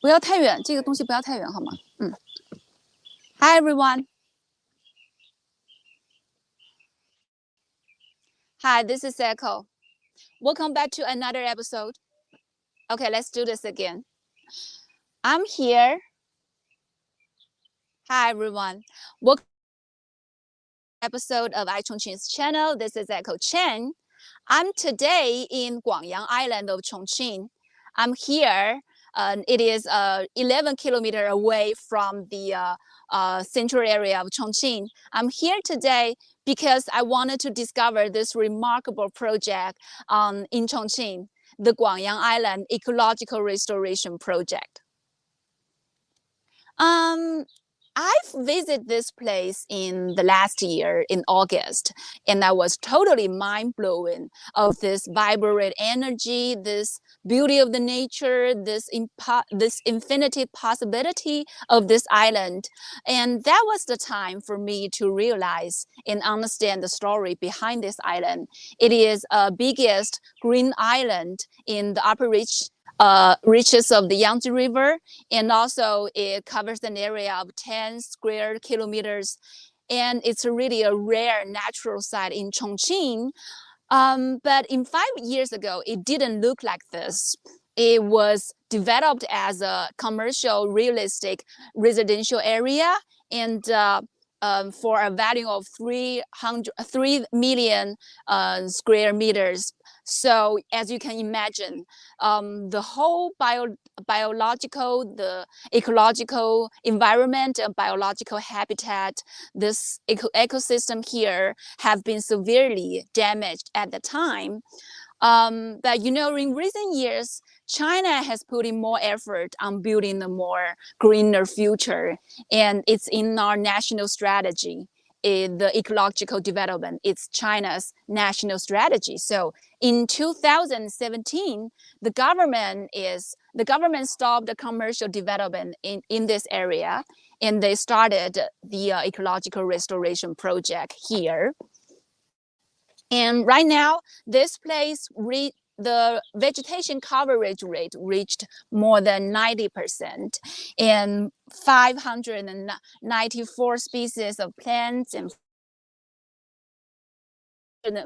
不要太远，这个东西不要太远，好吗？Hi everyone. Hi, this is Eiko. Welcome back to another episode. Okay, let's do this again. I'm here. Hi everyone. Welcome to episode of Chongqing's channel. This is Eiko Chen. I'm today in Guangyang Island of Chongqing. I'm here. It is 11 kilometers away from the central area of Chongqing. I'm here today because I wanted to discover this remarkable project in Chongqing, the Guangyang Island Ecological Restoration Project. I've visited this place in the last year in August, and I was totally mind-blown of this vibrant energy, this beauty of the nature, this infinity possibility of this island. And that was the time for me to realize and understand the story behind this island. It is the biggest green island in the upper reaches of the Yangtze River, and also it covers an area of 10 square kilometers, and it's really a rare natural site in Chongqing. But 5 years ago, it didn't look like this. It was developed as a commercial realistic residential area, and for a value of 3 million square meters. So as you can imagine, the whole biological, the ecological environment and biological habitat, this ecosystem here have been severely damaged at the time. But in recent years, China has put in more effort on building a more greener future, and it's in our national strategy. The ecological development, it's China's national strategy. So in 2017, the government stopped the commercial development in this area, and they started the ecological restoration project here. And right now, this place, the vegetation coverage rate reached more than 90%, and 594 species of plants and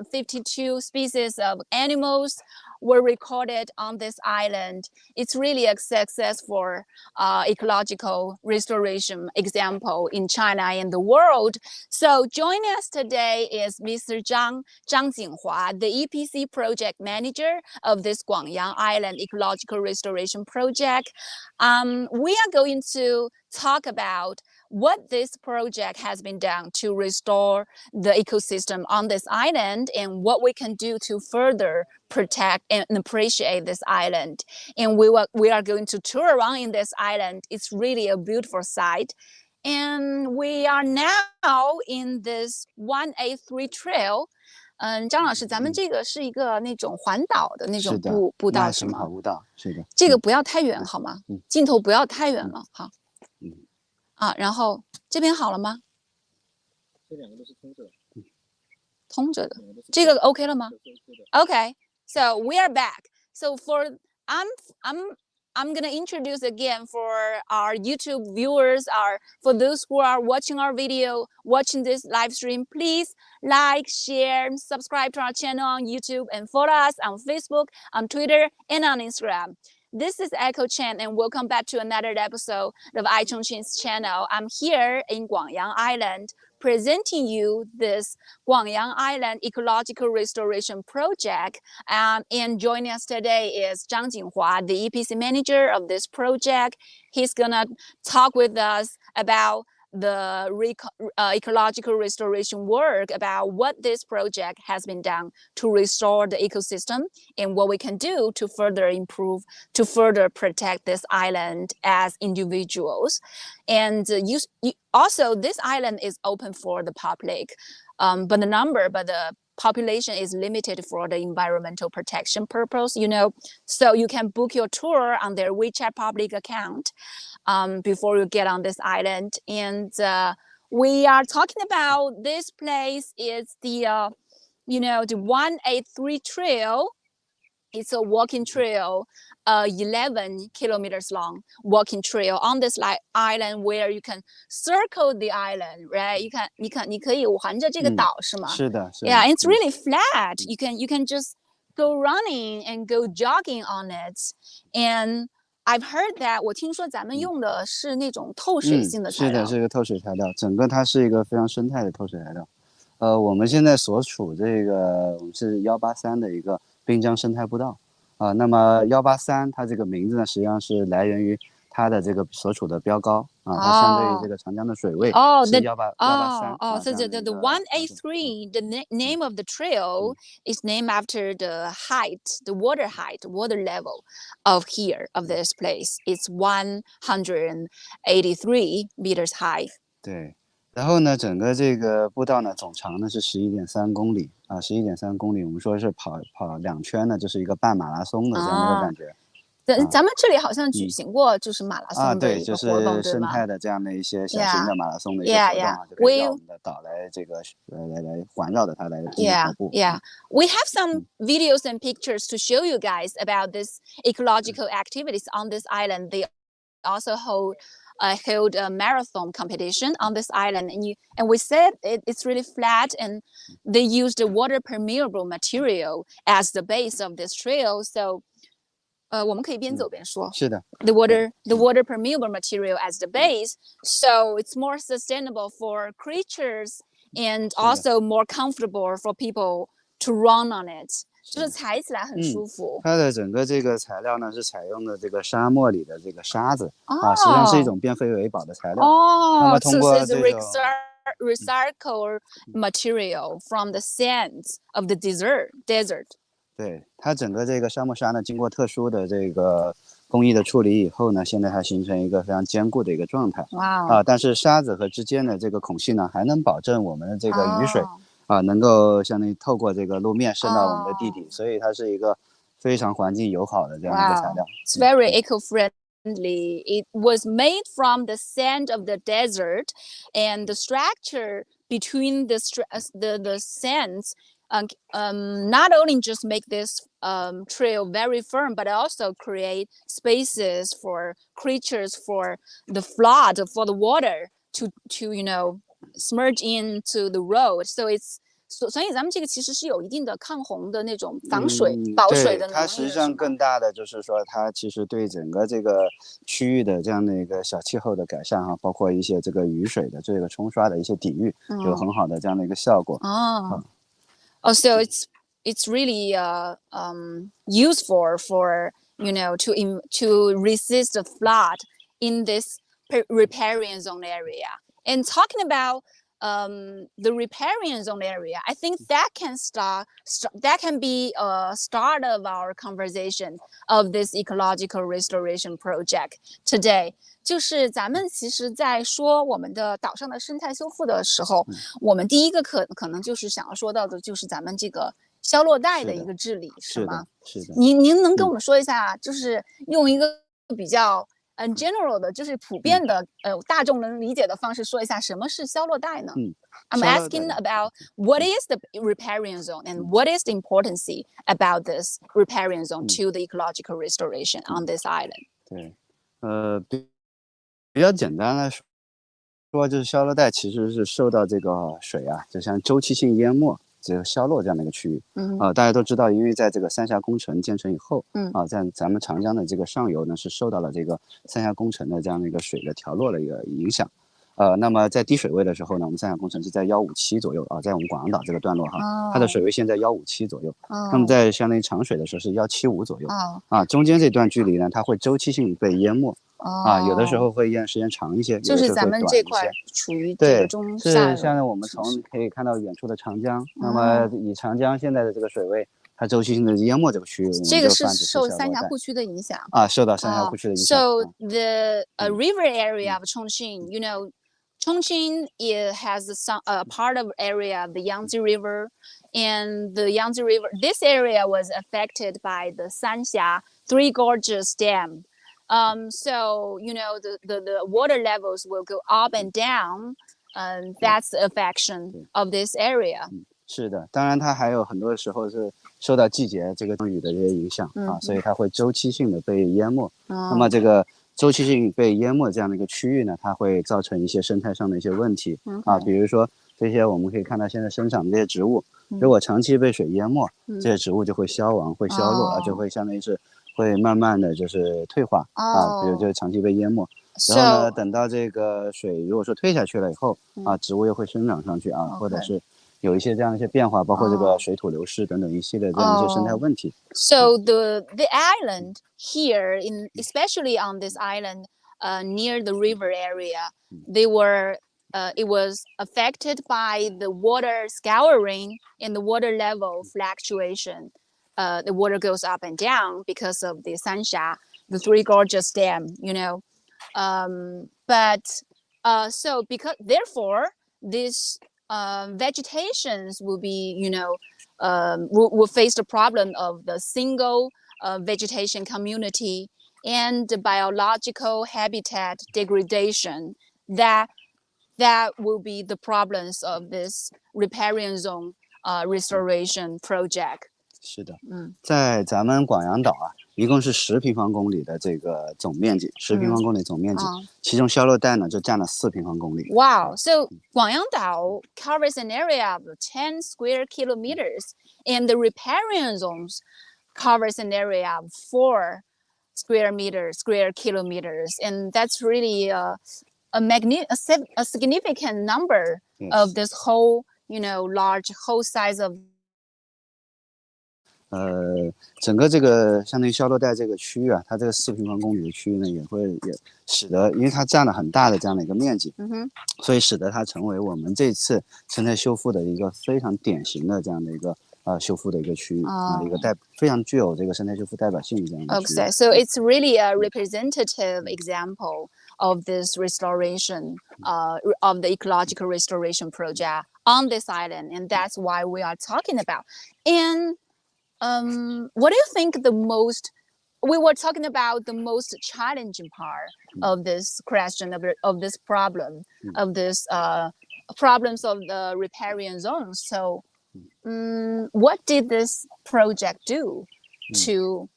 52 species of animals were recorded on this island. It's really a successful ecological restoration example in China and the world. So joining us today is Mr. Zhang Jinghua, the EPC project manager of this Guangyang Island Ecological Restoration Project. We are going to talk about what this project has been done to restore the ecosystem on this island, and what we can do to further protect and appreciate this island. And we are going to tour around in this island. It's really a beautiful site. And we are now in this 183 trail. 张老师，咱们这个是一个那种环岛的那种步道是吗？步道是的。这个不要太远好吗？镜头不要太远了，好。然后这边好了吗？这两个都是通着的。通着的。这个 OK 了吗 ？Okay, so we are back. So I'm gonna introduce again for our YouTube viewers, for those who are watching our video, watching this live stream, please like, share, subscribe to our channel on YouTube, and follow us on Facebook, on Twitter, and on Instagram. This is Eiko Chen, and welcome back to another episode of Chongqing's channel. I'm here in Guangyang Island, presenting you this Guangyang Island Ecological Restoration Project. And joining us today is Zhang Jinghua, the EPC manager of this project. He's gonna talk with us about the ecological restoration work, about what this project has been done to restore the ecosystem, and what we can do to further improve, to further protect this island as individuals. And also, this island is open for the public, but the population is limited for the environmental protection purpose, so you can book your tour on their WeChat public account before you get on this island. And we are talking about this place is the 183 trail, It's a walking trail, 11 kilometers long walking trail on this island where you can circle the island, right? 你可以环着这个岛是吗？是的，是的。Yeah, it's really flat. You can just go running and go jogging on it. And I've heard that 我听说咱们用的是那种透水性的材料。是的，是个透水材料，整个它是一个非常生态的透水材料。我们现在所处这个我们是183的一个滨江生态步道那么183它这个名字呢，实际上是来源于它的这个所处的标高它相对于这个长江的水位是183。So the 183, the name of the trail is named after the water level of this place. It's 183 meters high. 对。然后呢，整个这个步道呢，总长呢是11.3公里11.3公里。我们说是跑2圈呢，就是一个半马拉松的这样的一个感觉。咱们这里好像举行过就是马拉松的一个活动，对，就是生态的这样的一些小型的马拉松的一个活动就可以让我们的岛来这个来环绕着它来进行跑步。We have some videos and pictures to show you guys about this ecological activities on this island. They also held a marathon competition on this island, and we said it's really flat, and they used the water permeable material as the base of this trail. So, 我们可以边走边说。是的。The water permeable material as the base, so it's more sustainable for creatures and also more comfortable for people to run on it. 就是踩起来很舒服。它的整个这个材料呢是采用的这个沙漠里的这个沙子实际上是一种变废为宝的材料。那么通过这种recycle material from the sands of the desert. 对，它整个这个沙漠沙呢，经过特殊的这个工艺的处理以后呢，现在它形成一个非常坚固的一个状态。但是沙子和之间的这个孔隙呢，还能保证我们的这个雨水能够相当于透过这个路面渗到我们的地底，所以它是一个非常环境友好的这样一个材料。It's very eco-friendly. It was made from the sand of the desert, and the structure between the sands not only just make this trail very firm, but also create spaces for creatures, for the flood, for the water to smudge into the road. So it's 所以咱们这个其实是有一定的抗洪的那种防水保水的能力。它实际上更大的就是说，它其实对整个这个区域的这样的一个小气候的改善包括一些这个雨水的这个冲刷的一些抵御，有很好的这样的一个效果。So it's really useful for to resist the flood in this riparian zone area. And talking about the riparian zone area, I think that can be a start of our conversation of this ecological restoration project today. 就是咱们其实在说我们的岛上的生态修复的时候，我们第一个可能就是想要说到的就是咱们这个消落带的一个治理，是吗？是的。您能跟我们说一下，就是用一个比较general 的，就是普遍的大众能理解的方式说一下什么是消落带呢？I'm asking about what is the riparian zone and what is the importance about this riparian zone to the ecological restoration on this island. 对，比较简单来说，就是消落带其实是受到这个水就像周期性淹没这个消落这样的一个区域。大家都知道，因为在这个三峡工程建成以后，在咱们长江的这个上游呢，是受到了这个三峡工程的这样的一个水的调落的一个影响。那么在低水位的时候呢，我们三峡工程是在157左右在我们广阳岛这个段落它的水位现在157左右。那么在相当于长水的时候是175左右。中间这段距离呢，它会周期性被淹没。有的时候会淹时间长一些，就是咱们这块处于这个中下游。是现在我们可以看到远处的长江，那么以长江现在的这个水位，它周期性的淹没这个区域，这个是受三峡库区的影响受到三峡库区的影响。So the river area of Chongqing, Chongqing has a part of area of the Yangtze River, and the Yangtze River, this area was affected by the Sanxia Three Gorges Dam. So the water levels will go up and down, and that's the affection of this area. 是的，当然它还有很多时候是受到季节这个降雨的这些影响啊，所以它会周期性的被淹没。那么这个周期性被淹没这样的一个区域呢，它会造成一些生态上的一些问题啊，比如说这些我们可以看到现在生长的这些植物，如果长期被水淹没，这些植物就会消亡、会消落啊，就会相当于是会慢慢的就是退化啊，比如就是长期被淹没。然后呢，等到这个水如果说退下去了以后啊，植物又会生长上去啊，或者是有一些这样的一些变化，包括这个水土流失等等一系列这样一些生态问题。So the island here, in especially on this island near the river area, they were it was affected by the water scouring and the water level fluctuation. The water goes up and down because of the Sansha, the Three Gorges Dam, you know. But so because therefore these vegetations will be, you know, will face the problem of the single vegetation community and the biological habitat degradation that will be the problems of this riparian zone restoration project. 是的，在咱们广阳岛啊，一共是10平方公里的这个总面积，10平方公里总面积，其中消落带呢就占了4平方公里。Wow! So Guangyang Dao covers an area of 10 square kilometers, and the riparian zones covers an area of 4 square kilometers, and that's really a significant number of this whole, you know, large whole size of. 整个这个相当于消落带这个区域啊，它这个4平方公里的区域呢，也使得，因为它占了很大的这样的一个面积，所以使得它成为我们这次生态修复的一个非常典型的这样的一个修复的一个区域啊，一个非常具有这个生态修复代表性的这样的区域。Okay, so it's really a representative example of this restoration of the ecological restoration project on this island, and that's why we are talking about. And what do you think we were talking about the most challenging part of this question of this problem of this problems of the riparian zones. So what did this project do to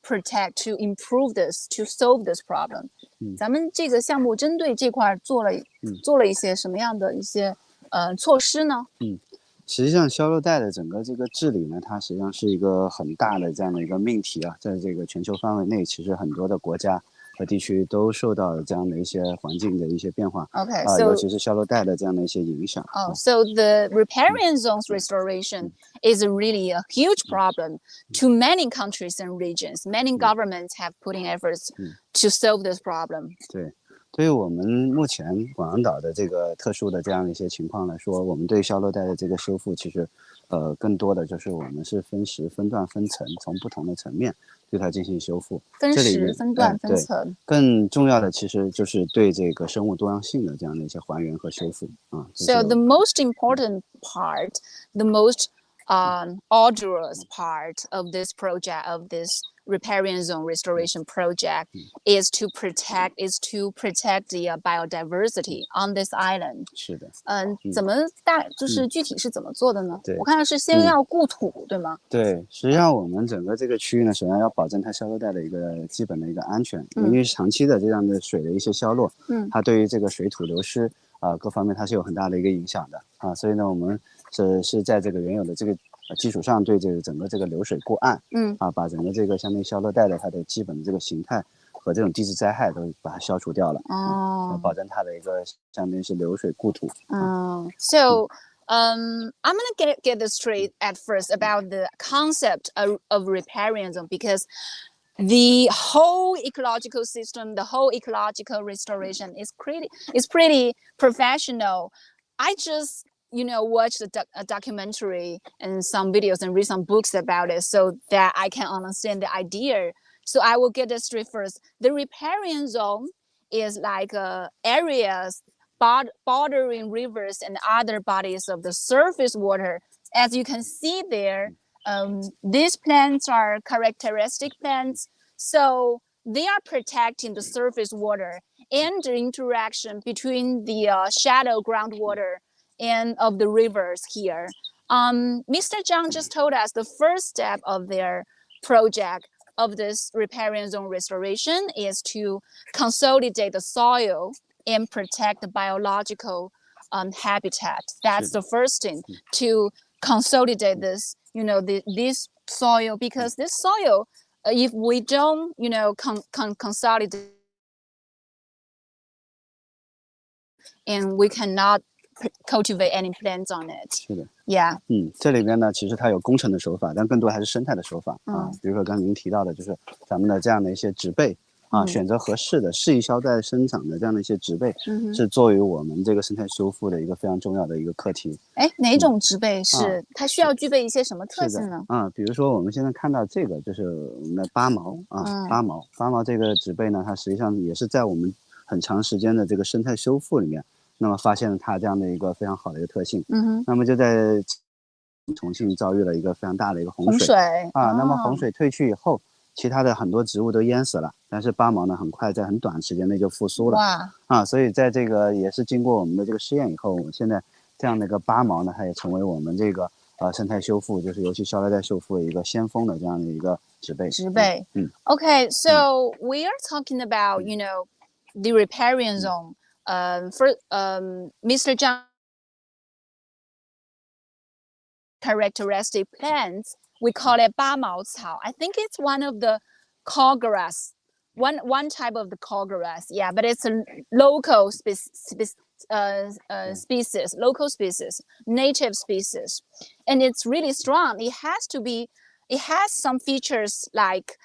improve this, to solve this problem? 咱们这个项目针对这块做了一些什么样的一些措施呢？实际上，消落带的整个这个治理呢，它实际上是一个很大的这样的一个命题啊，在这个全球范围内，其实很多的国家和地区都受到了这样的一些环境的一些变化。Okay, so 尤其是消落带的这样的一些影响。So the riparian zones restoration is really a huge problem to many countries and regions. Many governments have put in efforts to solve this problem. 对。对于我们目前广阳岛的这个特殊的这样一些情况来说，我们对消落带的这个修复，其实，更多的就是我们是分时、分段、分层，从不同的层面对它进行修复。分时、分段、分层。更重要的其实就是对这个生物多样性的这样的一些还原和修复啊。So the most important part, the most arduous part of this project, of this riparian zone restoration project, is to protect the biodiversity on this island. 是的。怎么就是具体是怎么做的呢？我看到是先要固土，对吗？对，实际上我们整个这个区域呢，首先要保证它消落带的一个基本的一个安全，因为长期的这样的水的一些消落，它对于这个水土流失各方面它是有很大的一个影响的啊，所以呢，我们是在这个原有的这个基础上，对这个整个这个流水过岸，把整个这个相当于消落带的它的基本的这个形态和这种地质灾害都把它消除掉了，保证它的一个相当于是流水固土。So I'm gonna get this straight at first about the concept of riparian zone, because the whole ecological system, the whole ecological restoration is pretty professional. I just watch a documentary and some videos and read some books about it so that I can understand the idea. So I will get this straight first. The riparian zone is like areas bordering rivers and other bodies of the surface water. As you can see there, these plants are characteristic plants, so they are protecting the surface water and the interaction between the shallow groundwater and of the rivers here. Mr. Zhang just told us the first step of their project of this riparian zone restoration is to consolidate the soil and protect the biological habitat. That's the first thing, to consolidate this, this soil, because this soil, if we don't, consolidate, and we cannot cultivate any plants on it. 是的 Yeah. 这里边呢，其实它有工程的手法，但更多还是生态的手法啊。比如说刚刚您提到的，就是咱们的这样的一些植被啊，选择合适的、适宜消带生长的这样的一些植被，是作为我们这个生态修复的一个非常重要的一个课题。哎，哪种植被是它需要具备一些什么特性呢？比如说我们现在看到这个就是我们的八毛啊，八毛这个植被呢，它实际上也是在我们很长时间的这个生态修复里面。那么发现了它这样的一个非常好的一个特性，那么就在重庆遭遇了一个非常大的一个洪水啊。那么洪水退去以后，其他的很多植物都淹死了，但是八毛呢，很快在很短时间内就复苏了。哇！所以在这个也是经过我们的这个试验以后，现在这样的一个八毛呢，它也成为我们这个生态修复，就是尤其消带修复的一个先锋的这样的一个植被。Okay, so we are talking about the riparian zone. Mr. Zhang characteristic plants, we call it 八毛草. I think it's one of the call grass, one type of the call grass. Yeah, but it's a local species, native species, and it's really strong. It has some features like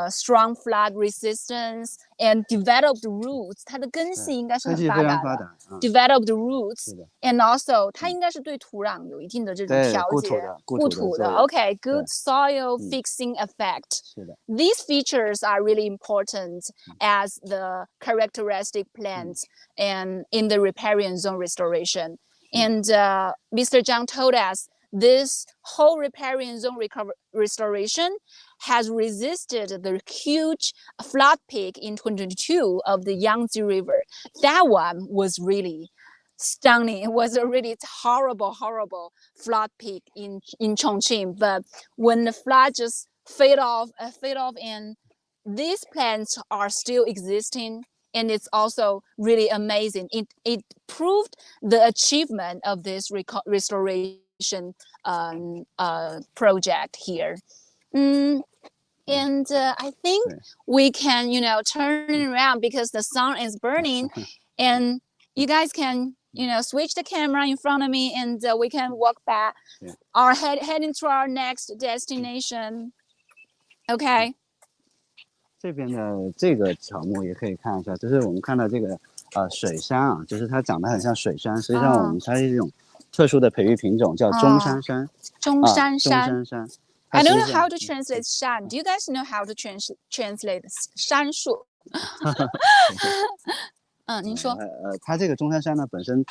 strong flood resistance and developed roots. 它的根系应该是很发达的。Developed roots, and also 它应该是对土壤有一定的这种调节，固土的。Okay, good soil fixing effect. These features are really important as the characteristic plants and in the riparian zone restoration. And Mr. Zhang told us this whole riparian zone restoration has resisted the huge flood peak in 2022 of the Yangtze River. That one was really stunning. It was a really horrible flood peak in Chongqing. But when the flood just fade off, and these plants are still existing, and it's also really amazing. It proved the achievement of this restoration project here. And I think we can, turn it around because the sun is burning, and you guys can, switch the camera in front of me, and we can walk back, heading to our next destination. Okay. 这边的这个草木也可以看一下，就是我们看到这个水杉啊，就是它长得很像水杉，实际上它是一种特殊的培育品种，叫中山杉。中山杉。I don't know how to translate 杉. Do you guys know how to translate 杉树？您说。它这个中山杉呢，本身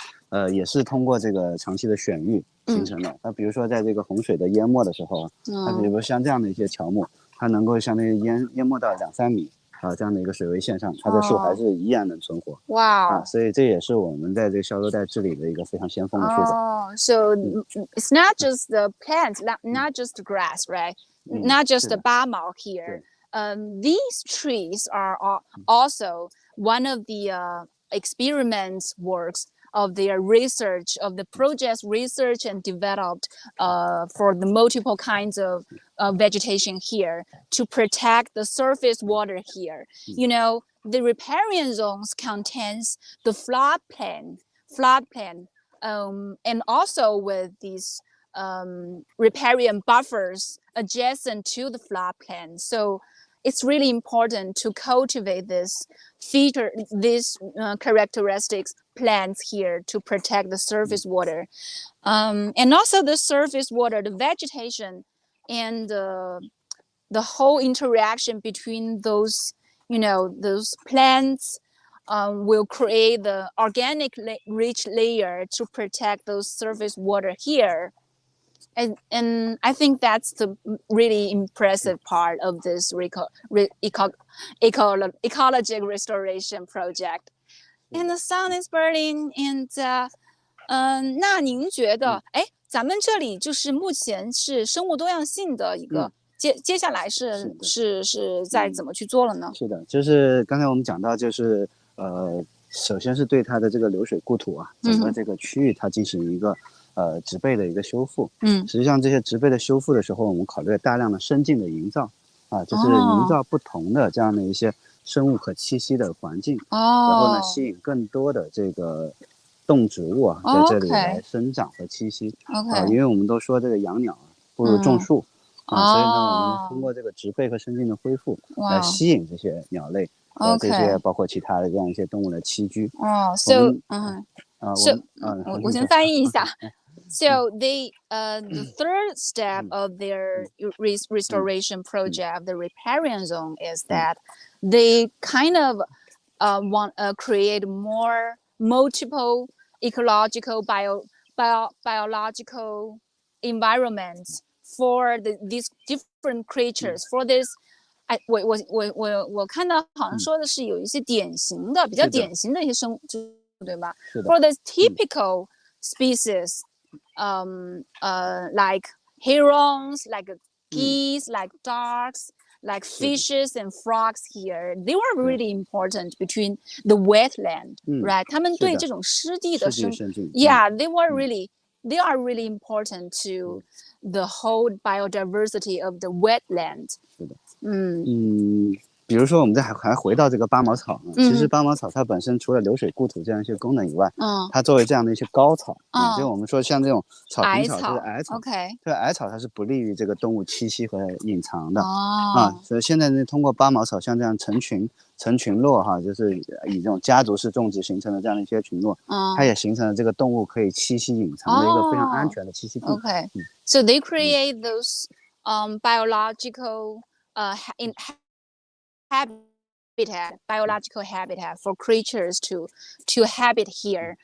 也是通过这个长期的选育形成的。那比如说在这个洪水的淹没的时候，它比如说像这样的一些乔木，它能够相当于淹没到2-3米这样的一个水位线上，它的树还是依然能存活。哇！所以这也是我们在这个消落带治理的一个非常先锋的树种。So it's not just the plants, not just the grass, right? Not just the 八毛 here. These trees are also one of the experiments works of their research, of the project's research and developed for the multiple kinds of vegetation here to protect the surface water here. The riparian zones contains the floodplain, and also with these riparian buffers adjacent to the floodplain. So it's really important to cultivate these characteristics plants here to protect the surface water, and also the surface water, the vegetation, and the whole interaction between those plants will create the organic rich layer to protect those surface water here. And I think that's the really impressive part of this ecological restoration project. And the sun is burning, and 那您觉得，咱们这里就是目前是生物多样性的一个，接下来是在怎么去做了呢？是的，就是刚才我们讲到，就是首先是对它的这个流水故土啊，整个这个区域它进行一个植被的一个修复。实际上这些植被的修复的时候，我们考虑了大量的生境的营造啊，就是营造不同的这样的一些生物可栖息的环境，然后呢吸引更多的这个动植物啊在这里来生长和栖息。因为我们都说这个养鸟不如种树。所以呢，我们通过这个植被和生境的恢复来吸引这些鸟类和这些包括其他的这样一些动物的栖居。我先翻译一下。So the third step of their restoration project, the riparian zone, is that they kind of want create more multiple ecological biological environments for these different creatures. For this, 我看到好像说的是有一些典型的、比较典型的一些生物，对吧？ For the typical species, like herons, like geese, like ducks, like fishes and frogs here, they were really important between the wetland, right? 他们对这种湿地的生， yeah, they are really important to the whole biodiversity of the wetland. 是的，比如说我们还回到这个八毛草呢，其实八毛草它本身除了流水固土这样一些功能以外，它作为这样的一些高草，就我们说像这种草坪草就是矮草，这个矮草它是不利于这个动物栖息和隐藏的所以现在呢，通过八毛草像这样成群落哈，就是以这种家族式种植形成的这样的一些群落，它也形成了这个动物可以栖息隐藏的一个非常安全的栖息地。So they create those biological biological habitat for creatures to habit here.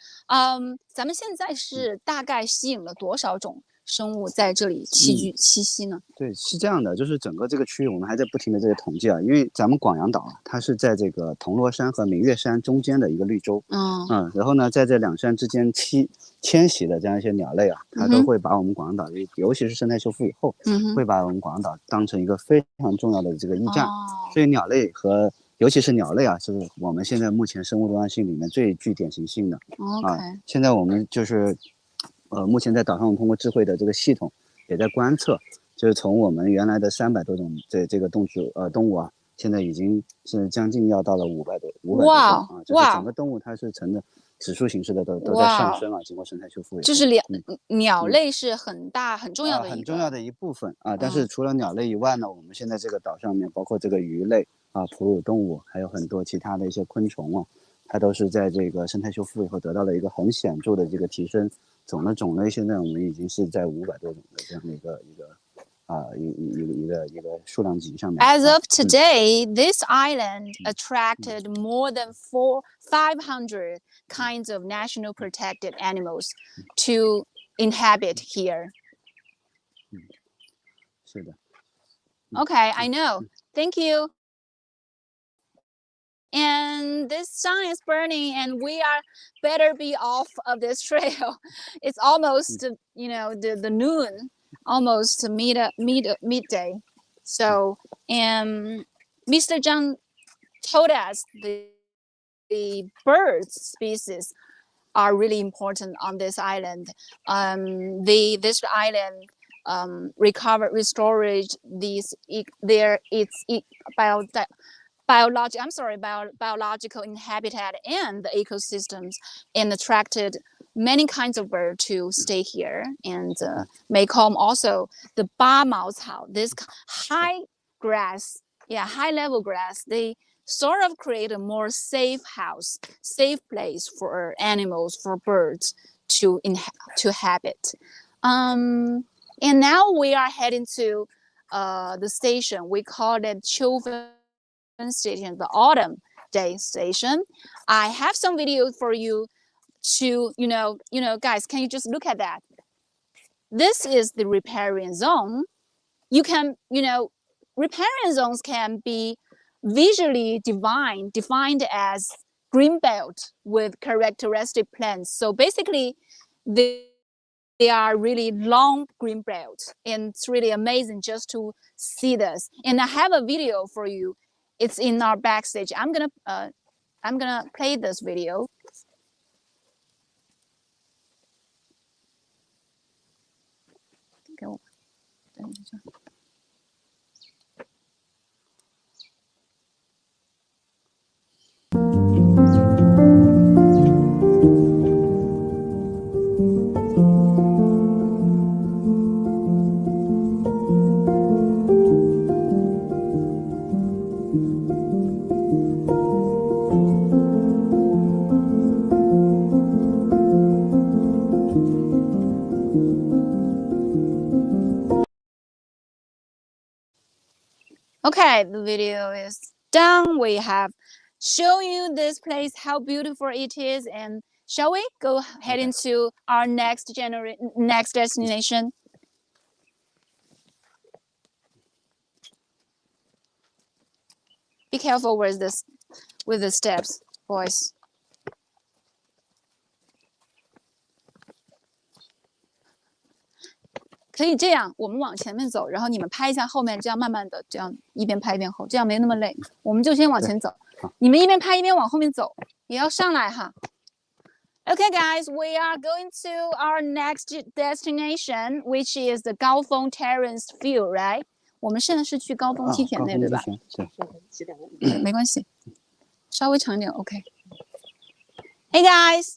咱们现在是大概吸引了多少种生物在这里栖息呢？对，是这样的，就是整个这个区域我们还在不停的这个统计啊，因为咱们广阳岛它是在这个铜锣山和明月山中间的一个绿洲，然后呢，在这两山之间迁徙的这样一些鸟类啊，它都会把我们广阳岛，尤其是生态修复以后，会把我们广阳岛当成一个非常重要的这个驿站，所以鸟类和尤其是鸟类啊，是我们现在目前生物多样性里面最具典型性的。现在我们就是目前在岛上通过智慧的这个系统也在观测，就是从我们原来的300多种这个动物啊，现在已经是将近要到了500多种啊，就是整个动物它是呈的指数形式的都在上升啊，经过生态修复以后。就是鸟类是很重要的很重要的一部分啊，但是除了鸟类以外呢，我们现在这个岛上面包括这个鱼类啊、哺乳动物，还有很多其他的一些昆虫啊，它都是在这个生态修复以后得到了一个很显著的这个提升。总的种类现在我们已经是在500多种的这样的一个数量级上面。As of today, this island attracted more than 500 kinds of national protected animals to inhabit here. 是的。Okay, I know. Thank you. And this sun is burning and we are better be off of this trail. It's almost, the noon, almost midday. So, and Mr. Zhang told us the bird species are really important on this island. This island restored biological habitat and the ecosystems, and attracted many kinds of birds to stay here and make home. Also, the 八毛草, this high level grass, they sort of create a more safe place for animals, for birds to habit. And now we are heading to the station. We call it Chongqing Station, the autumn day station. I have some videos for you to, guys, can you just look at that? This is the riparian zone. You can, riparian zones can be visually defined as green belt with characteristic plants. So basically, are really long green belts, and it's really amazing just to see this. And I have a video for you. It's in our backstage. I'm gonna play this video. Okay, the video is done. We have shown you this place, how beautiful it is, and shall we go head into our next destination? Be careful with the steps, boys. 可以这样，我们往前面走，然后你们拍一下后面，这样慢慢的，这样一边拍一边后，这样没那么累。我们就先往前走，你们一边拍一边往后面走，也要上来哈。Okay, guys, we are going to our next destination, which is the 高峰 Terrace Field, right? 我们现在是去高峰梯田那，对吧？对，没关系，稍微长一点 ，OK。Hey, guys.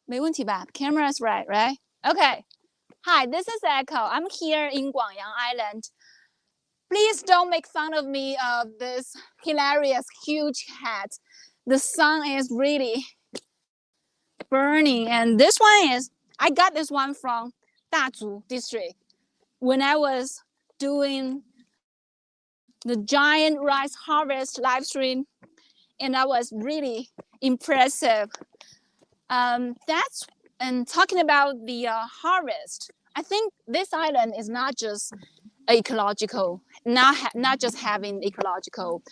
没问题吧 ？Camera's right, right? Okay. Hi, this is Eiko. I'm here in Guangyang Island. Please don't make fun of me of this hilarious huge hat. The sun is really burning, and this one is, I got this one from Dazhu district when I was doing the giant rice harvest live stream, and that was really impressive. And talking about the harvest, I think this island is not just ecological, not just having ecological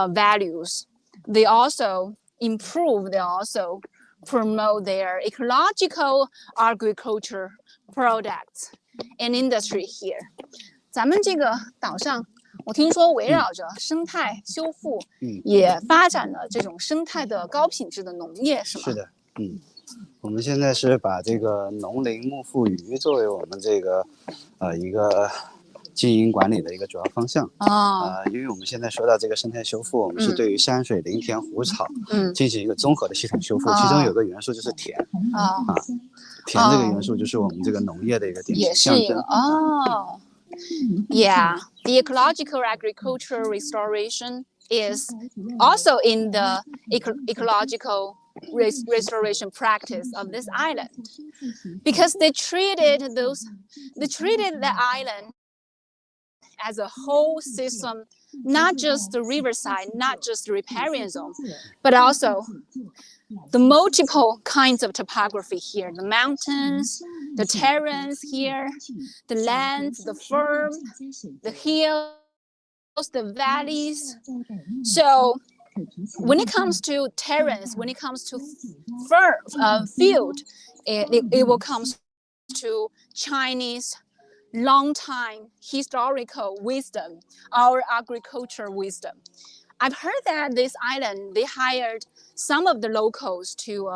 values. They also improve, they also promote their ecological agriculture products and industry here. 咱们这个岛上，我听说围绕着生态修复，也发展了这种生态的高品质的农业，是吗？是的，我们现在是把这个农林牧副渔作为我们这个一个经营管理的一个主要方向因为我们现在说到这个生态修复，我们是对于山水林田湖草进行一个综合的系统修复，其中有个元素就是田田这个元素就是我们这个农业的一个典型象征Yeah, the ecological agriculture restoration is also in the ecological restoration practice of this island, because they treated the island as a whole system, not just the riverside, not just the riparian zone, but also the multiple kinds of topography here, the mountains, the terrains here, the lands, the firm, the hills, the valleys. So when it comes to terrains, when it comes to field, it will come to Chinese long time historical wisdom, our agriculture wisdom. I've heard that this island, they hired some of the locals to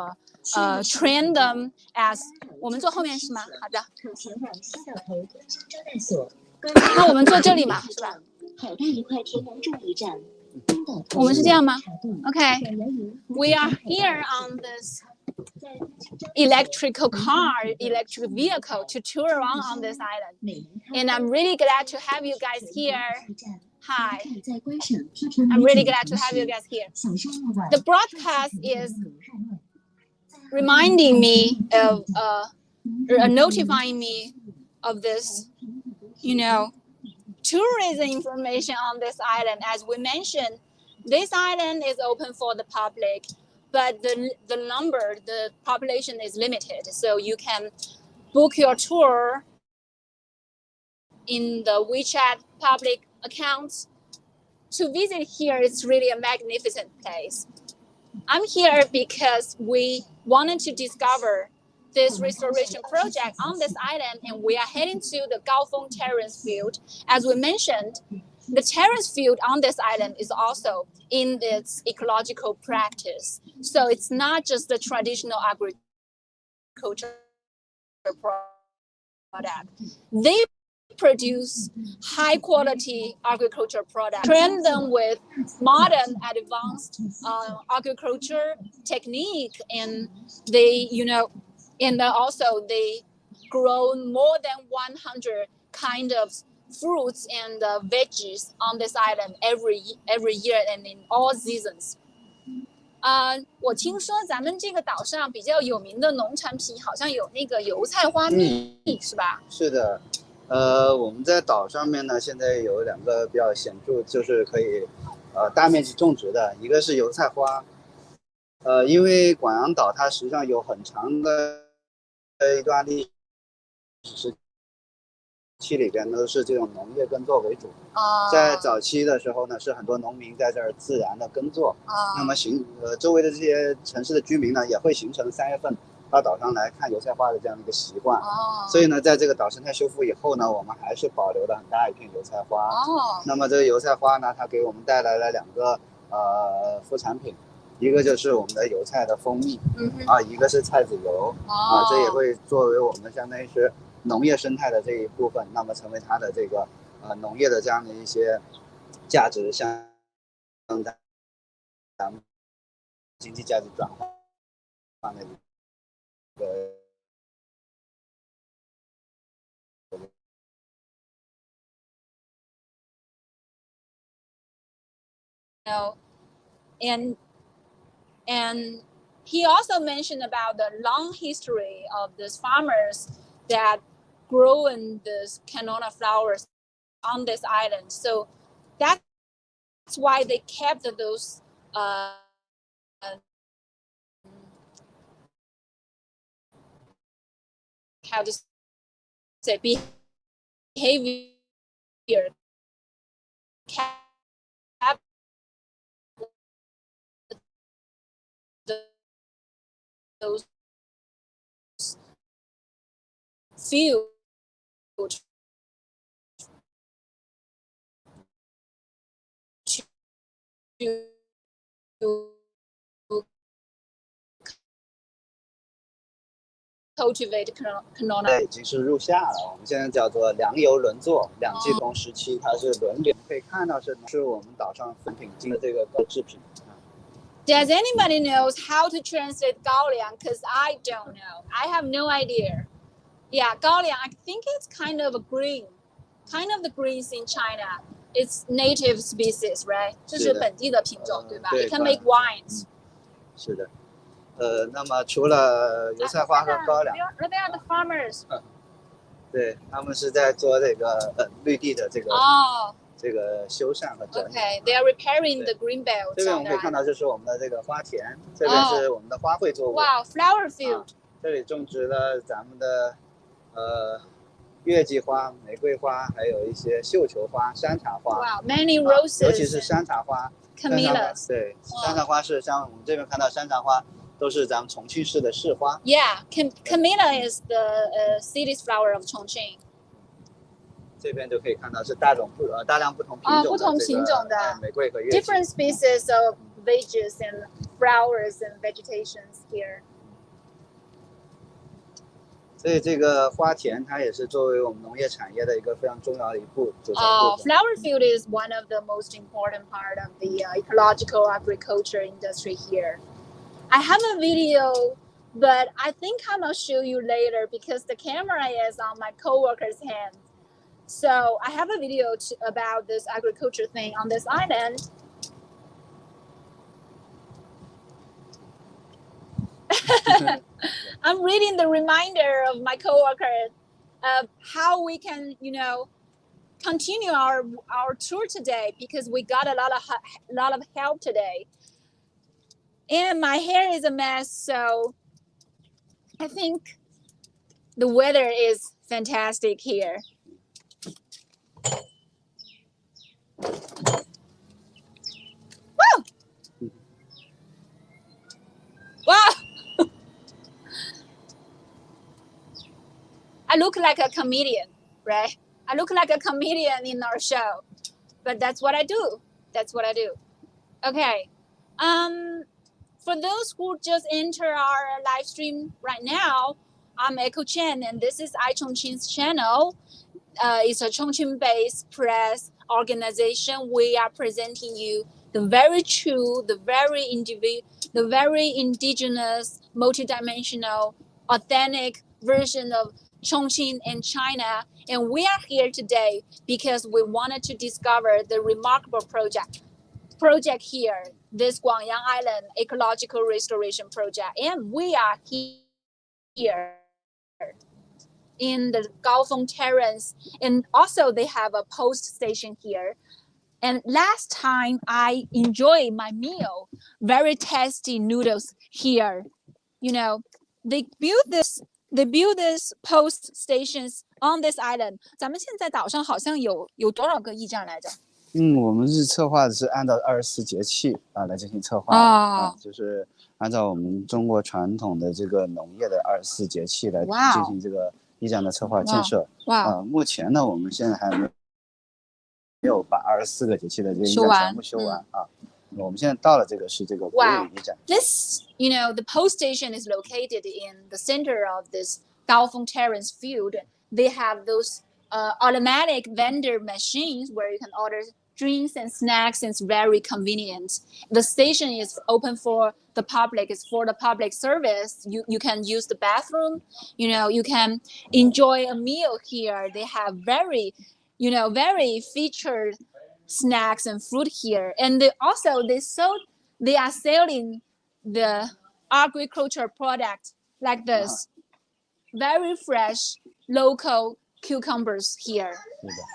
train them as 我们坐后面是吗？好的。那我们坐这里嘛，是吧？我们是这样吗？ Okay, we are here on this electric vehicle to tour around on this island, and I'm really glad to have you guys here. Hi, I'm really glad to have you guys here. The broadcast is reminding me of notifying me of this, tourism information on this island. As we mentioned, this island is open for the public, but the population is limited, so you can book your tour in the WeChat public accounts. To visit here, it's really a magnificent place. I'm here because we wanted to discover this restoration project on this island, and we are heading to the Gaofeng Terrace Field. As we mentioned, the terrace field on this island is also in its ecological practice. So it's not just the traditional agriculture product. They produce high quality agriculture products, train them with modern advanced agriculture technique, and they, and also they grow more than 100 kind of fruits and veggies on this island every year and in all seasons. 我听说咱们这个岛上比较有名的农产品好像有那个油菜花蜜，是吧？是的，我们在岛上面呢，现在有2个比较显著，就是可以大面积种植的，一个是油菜花，因为广阳岛它实际上有很长的一段历史时期里边都是这种农业耕作为主。在早期的时候呢，是很多农民在这儿自然的耕作。那么周围的这些城市的居民呢，也会形成3月份到岛上来看油菜花的这样的一个习惯。所以呢，在这个岛生态修复以后呢，我们还是保留了很大一片油菜花。那么这个油菜花呢，它给我们带来了2个副产品。一个就是我们的油菜的蜂蜜，一个是菜籽油，这也会作为我们相当于是农业生态的这一部分，那么成为它的这个农业的这样的一些价值相咱们经济价值转换的一个。And he also mentioned about the long history of these farmers that grow in this canola flowers on this island. So that's why they kept those how to say behavior, kept those field to cultivate canola. 已经是入夏了，我们现在叫做良油轮作，2季同时期，它是轮流。可以看到是我们岛上粉品经的这个制品。Does anybody knows how to translate Gaoliang? Because I don't know. I have no idea. Yeah, Gaoliang, I think it's kind of a green, kind of the greens in China. It's native species, right? 这是本地的品种，对吧？ It can make wines. 是的，那么除了油菜花和高粱 ，They are the farmers. 对，他们是在做这个绿地的这个这个修缮和整理。Okay, they are repairing the green belt. 这边我们可以看到，这是我们的这个花田，这边是我们的花卉作物。Wow, flower field. 这里种植了咱们的月季花、玫瑰花，还有一些绣球花、山茶花。Wow, many roses. 尤其是山茶花。Camellias. 对，山茶花是像我们这边看到山茶花，都是咱们重庆市的市花。Yeah, Camellia is the city's flower of Chongqing. 这边就可以看到是大量不同品种的玫瑰和月季。Different species of veggies and flowers and vegetations here. 所以这个花田它也是作为我们农业产业的一个非常重要的一部分。Flower field is one of the most important part of the ecological agriculture industry here. I have a video, but I think I'm gonna show you later because the camera is on my coworker's hand. So I have a video about this agriculture thing on this island. I'm reading the reminder of my coworker of how we can, continue our tour today because we got a lot of help today. And my hair is a mess, so I think the weather is fantastic here. Woo! Wow! I look like a comedian, right? I look like a comedian in our show, but that's what I do. That's what I do. Okay. For those who just enter our live stream right now, I'm Eiko Chen, and this is Chongqing's channel. It's a Chongqing-based press organization. We are presenting you the very true, the very indigenous, multidimensional, authentic version of Chongqing and China. And we are here today because we wanted to discover the remarkable project here, this Guangyang Island Ecological Restoration Project. And we are here in the Gaofeng Terrace, and also they have a post station here. And last time I enjoyed my meal, very tasty noodles here. You know, they build this post stations on this island. 咱们现在岛上好像有多少个驿站来着？我们是策划的是按照24节气来进行策划就是按照我们中国传统的这个农业的24节气来进行这个驿站的策划建设。目前呢，我们现在还没有把24个节气的这个驿站全部修完我们现在到了这个是这个国有驿站。This, the post station is located in the center of this Gaofeng Terrace field. They have those automatic vendor machines where you can order drinks and snacks, and it's very convenient. The station is open for the public. It's for the public service. You can use the bathroom. You can enjoy a meal here. They have very featured snacks and fruit here. And they are selling the agriculture product like this. Very fresh, local cucumbers here.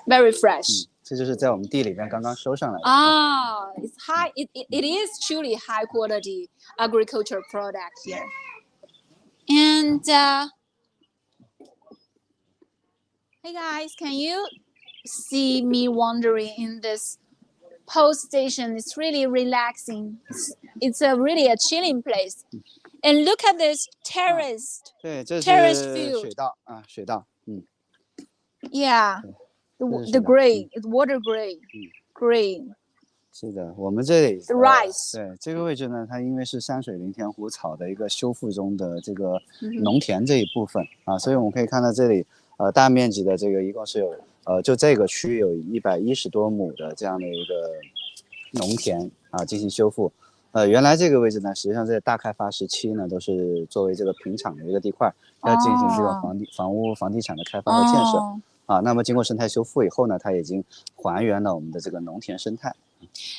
Very fresh. 这就是在我们地里面刚刚收上来的。It's high. It is truly high quality agriculture product here. And hey guys, can you see me wandering in this post station? It's really relaxing. It's really a chilling place. And look at this terrace. 对，这是 field. 水稻。Yeah. The gray, it's water gray, green. 是的，我们这里 The rice. 对这个位置呢，它因为是山水林田湖草的一个修复中的这个农田这一部分所以我们可以看到这里大面积的这个一共是有就这个区域有110多亩的这样的一个农田进行修复。原来这个位置呢，实际上在大开发时期呢，都是作为这个平厂的一个地块，要进行这个房地产的开发和建设。那么经过生态修复以后呢，它已经还原了我们的这个农田生态。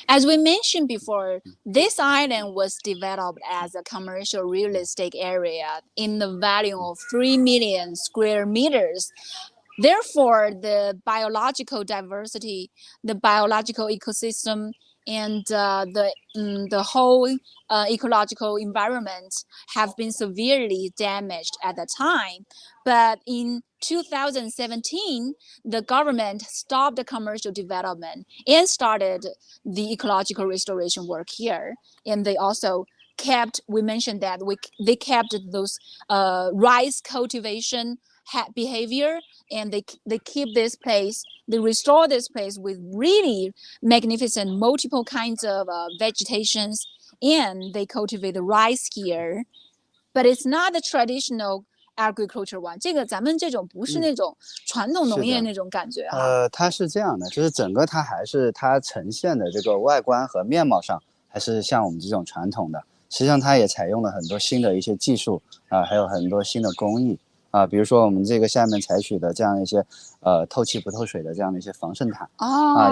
As we mentioned before, this island was developed as a commercial real estate area in the value of 3 million square meters. Therefore, the biological diversity, the biological ecosystem, and the whole ecological environment have been severely damaged at the time. But in 2017, the government stopped the commercial development and started the ecological restoration work here. And they also kept, we mentioned that they kept those rice cultivation behavior, and they keep this place, they restore this place with really magnificent multiple kinds of vegetations, and they cultivate the rice here. But it's not the traditional agriculture one. 这个咱们这种不是那种传统农业那种感觉它是这样的，就是整个它还是它呈现的这个外观和面貌上还是像我们这种传统的，实际上它也采用了很多新的一些技术还有很多新的工艺比如说我们这个下面采取的这样一些透气不透水的这样的一些防渗毯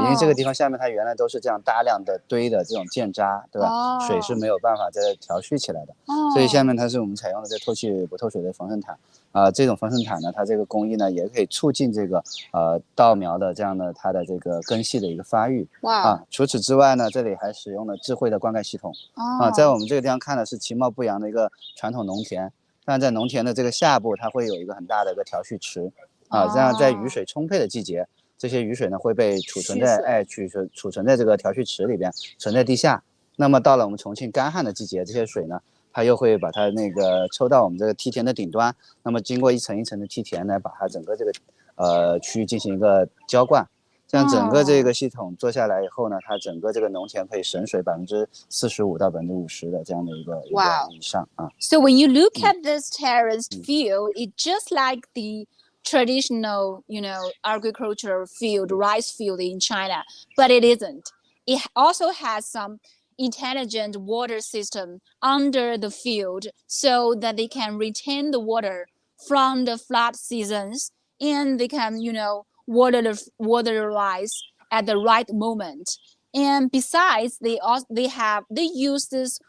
因为这个地方下面它原来都是这样大量的堆的这种建渣，对吧？水是没有办法再调蓄起来的所以下面它是我们采用的这透气不透水的防渗毯这种防渗毯呢，它这个工艺呢也可以促进这个稻苗的这样的它的这个根系的一个发育除此之外呢，这里还使用了智慧的灌溉系统在我们这个地方看的是其貌不扬的一个传统农田，但在农田的这个下部，它会有一个很大的一个调蓄池这样在雨水充沛的季节，这些雨水呢会被储存在这个调蓄池里边，存在地下。那么到了我们重庆干旱的季节，这些水呢它又会把它那个抽到我们这个梯田的顶端，那么经过一层一层的梯田来把它整个这个区域进行一个浇灌。这样整个这个系统做下来以后呢，它整个这个农田可以省水45%到50%的这样的一个以上啊。So when you look at this terraced field, it's just like the traditional, agricultural field, rice field in China, but it isn't. It also has some intelligent water system under the field so that they can retain the water from the flood seasons, and they can, water the rice at the right moment. And besides, they use this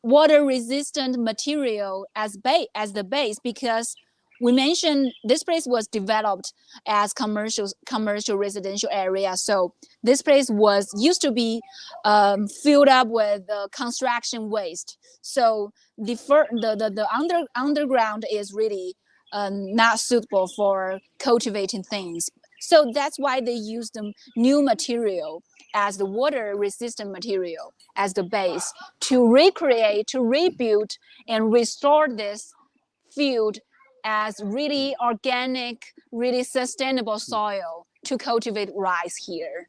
water resistant material as the base, because we mentioned this place was developed as commercial residential area. So this place was used to be filled up with construction waste. So the underground is really not suitable for cultivating things. So that's why they use the new material as the water resistant material as the base to recreate, to rebuild, and restore this field as really organic, really sustainable soil to cultivate rice here.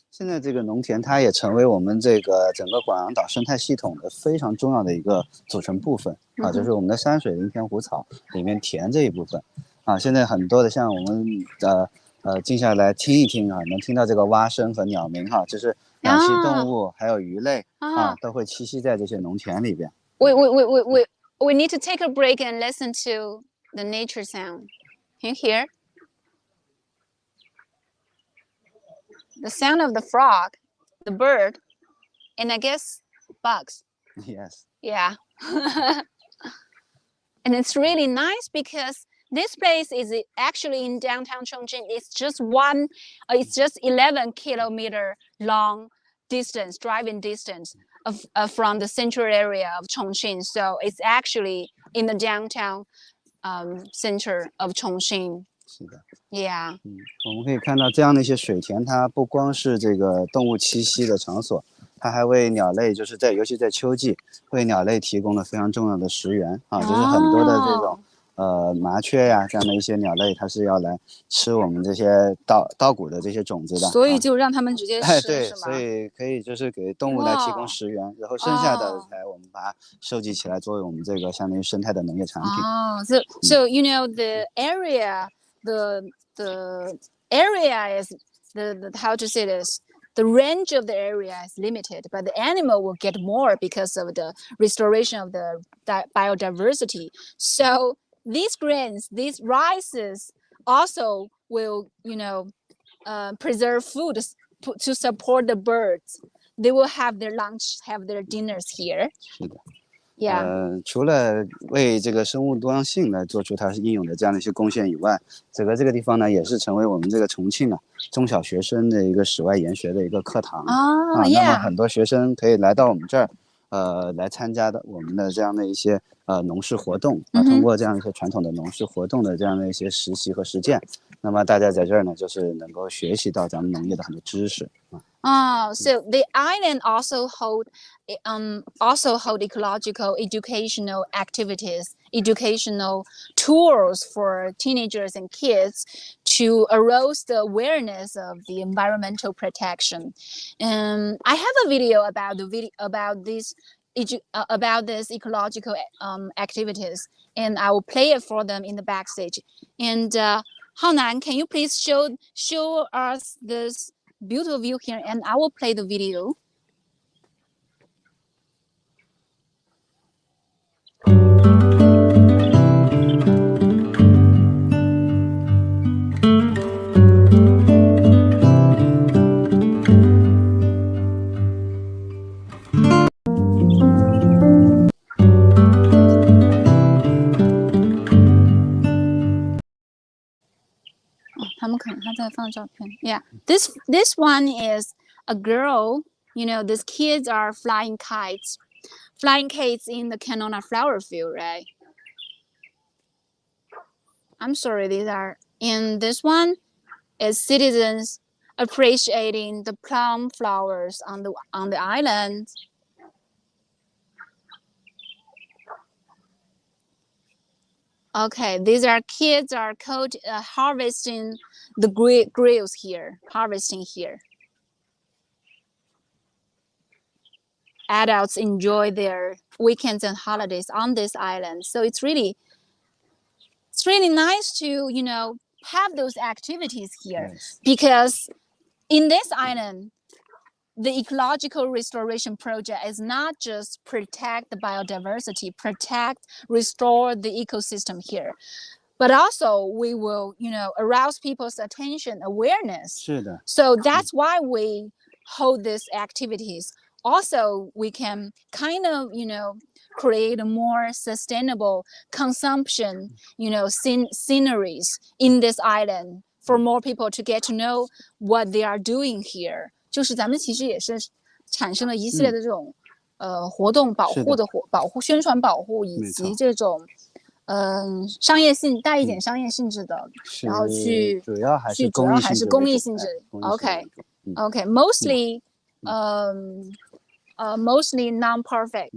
现在这个农田它也成为我们这个整个广阳岛生态系统的非常重要的一个组成部分啊，就是我们的山水林田湖草里面田这一部分啊。现在很多的像我们静下来听一听啊，能听到这个蛙声和鸟鸣哈，就是两栖动物还有鱼类啊都会栖息在这些农田里边。We need to take a break and listen to the nature sound. Can you hear? The sound of the frog, the bird, and I guess bugs. Yes. Yeah. And it's really nice because this place is actually in downtown Chongqing. It's just 11-kilometer long distance, driving distance from the central area of Chongqing. So it's actually in the downtown center of Chongqing. 是的 Yeah. 我们可以看到这样的一些水田，它不光是这个动物栖息的场所，它还为鸟类，就是尤其在秋季，为鸟类提供了非常重要的食源啊，就是很多的这种麻雀呀这样的一些鸟类，它是要来吃我们这些稻谷的这些种子的，所以就让它们直接吃，对，是吗？所以可以就是给动物来提供食源，然后剩下的才我们把它收集起来，作为我们这个相当于生态的农业产品。So the area, the area is the how to say this? The range of the area is limited, but the animal will get more because of the restoration of the biodiversity. So these grains, these rices, also will preserve food to support the birds. They will have their lunch, have their dinners here. 是的。Yeah. 除了为这个生物多样性来做出它应有的这样的一些贡献以外，这个地方呢，也是成为我们这个重庆中小学生的一个室外研学的一个课堂那么很多学生可以来到我们这儿，来参加我们的这样的一些农事活动通过这样一些传统的农事活动的这样的一些实习和实践，那么大家在这儿呢，就是能够学习到咱们农业的很多知识So the island also hold ecological educational activities, educational tours for teenagers and kids to arouse the awareness of the environmental protection. I have a video about this ecological activities, and I will play it for them in the backstage. And Haonan, can you please show us this beautiful view here, and I will play the video. Yeah, this one is a girl. These kids are flying kites in the Canona flower field, right? I'm sorry, these are. And this one is citizens appreciating the plum flowers on the island. Okay, these are kids are harvesting the grills here, harvesting here. Adults enjoy their weekends and holidays on this island. So it's really nice to, have those activities here. Yes. Because in this island, the ecological restoration project is not just protect the biodiversity, restore the ecosystem here, but also we will, arouse people's attention, awareness. 是的。 So that's why we hold these activities. Also, we can kind of, create a more sustainable consumption, sceneries in this island for more people to get to know what they are doing here. 就是咱们其实也是产生了一系列的这种活动，保护、宣传保护以及这种商业性带一点商业性质的，然后去主要还是公益性质。OK， mostly mostly non-profit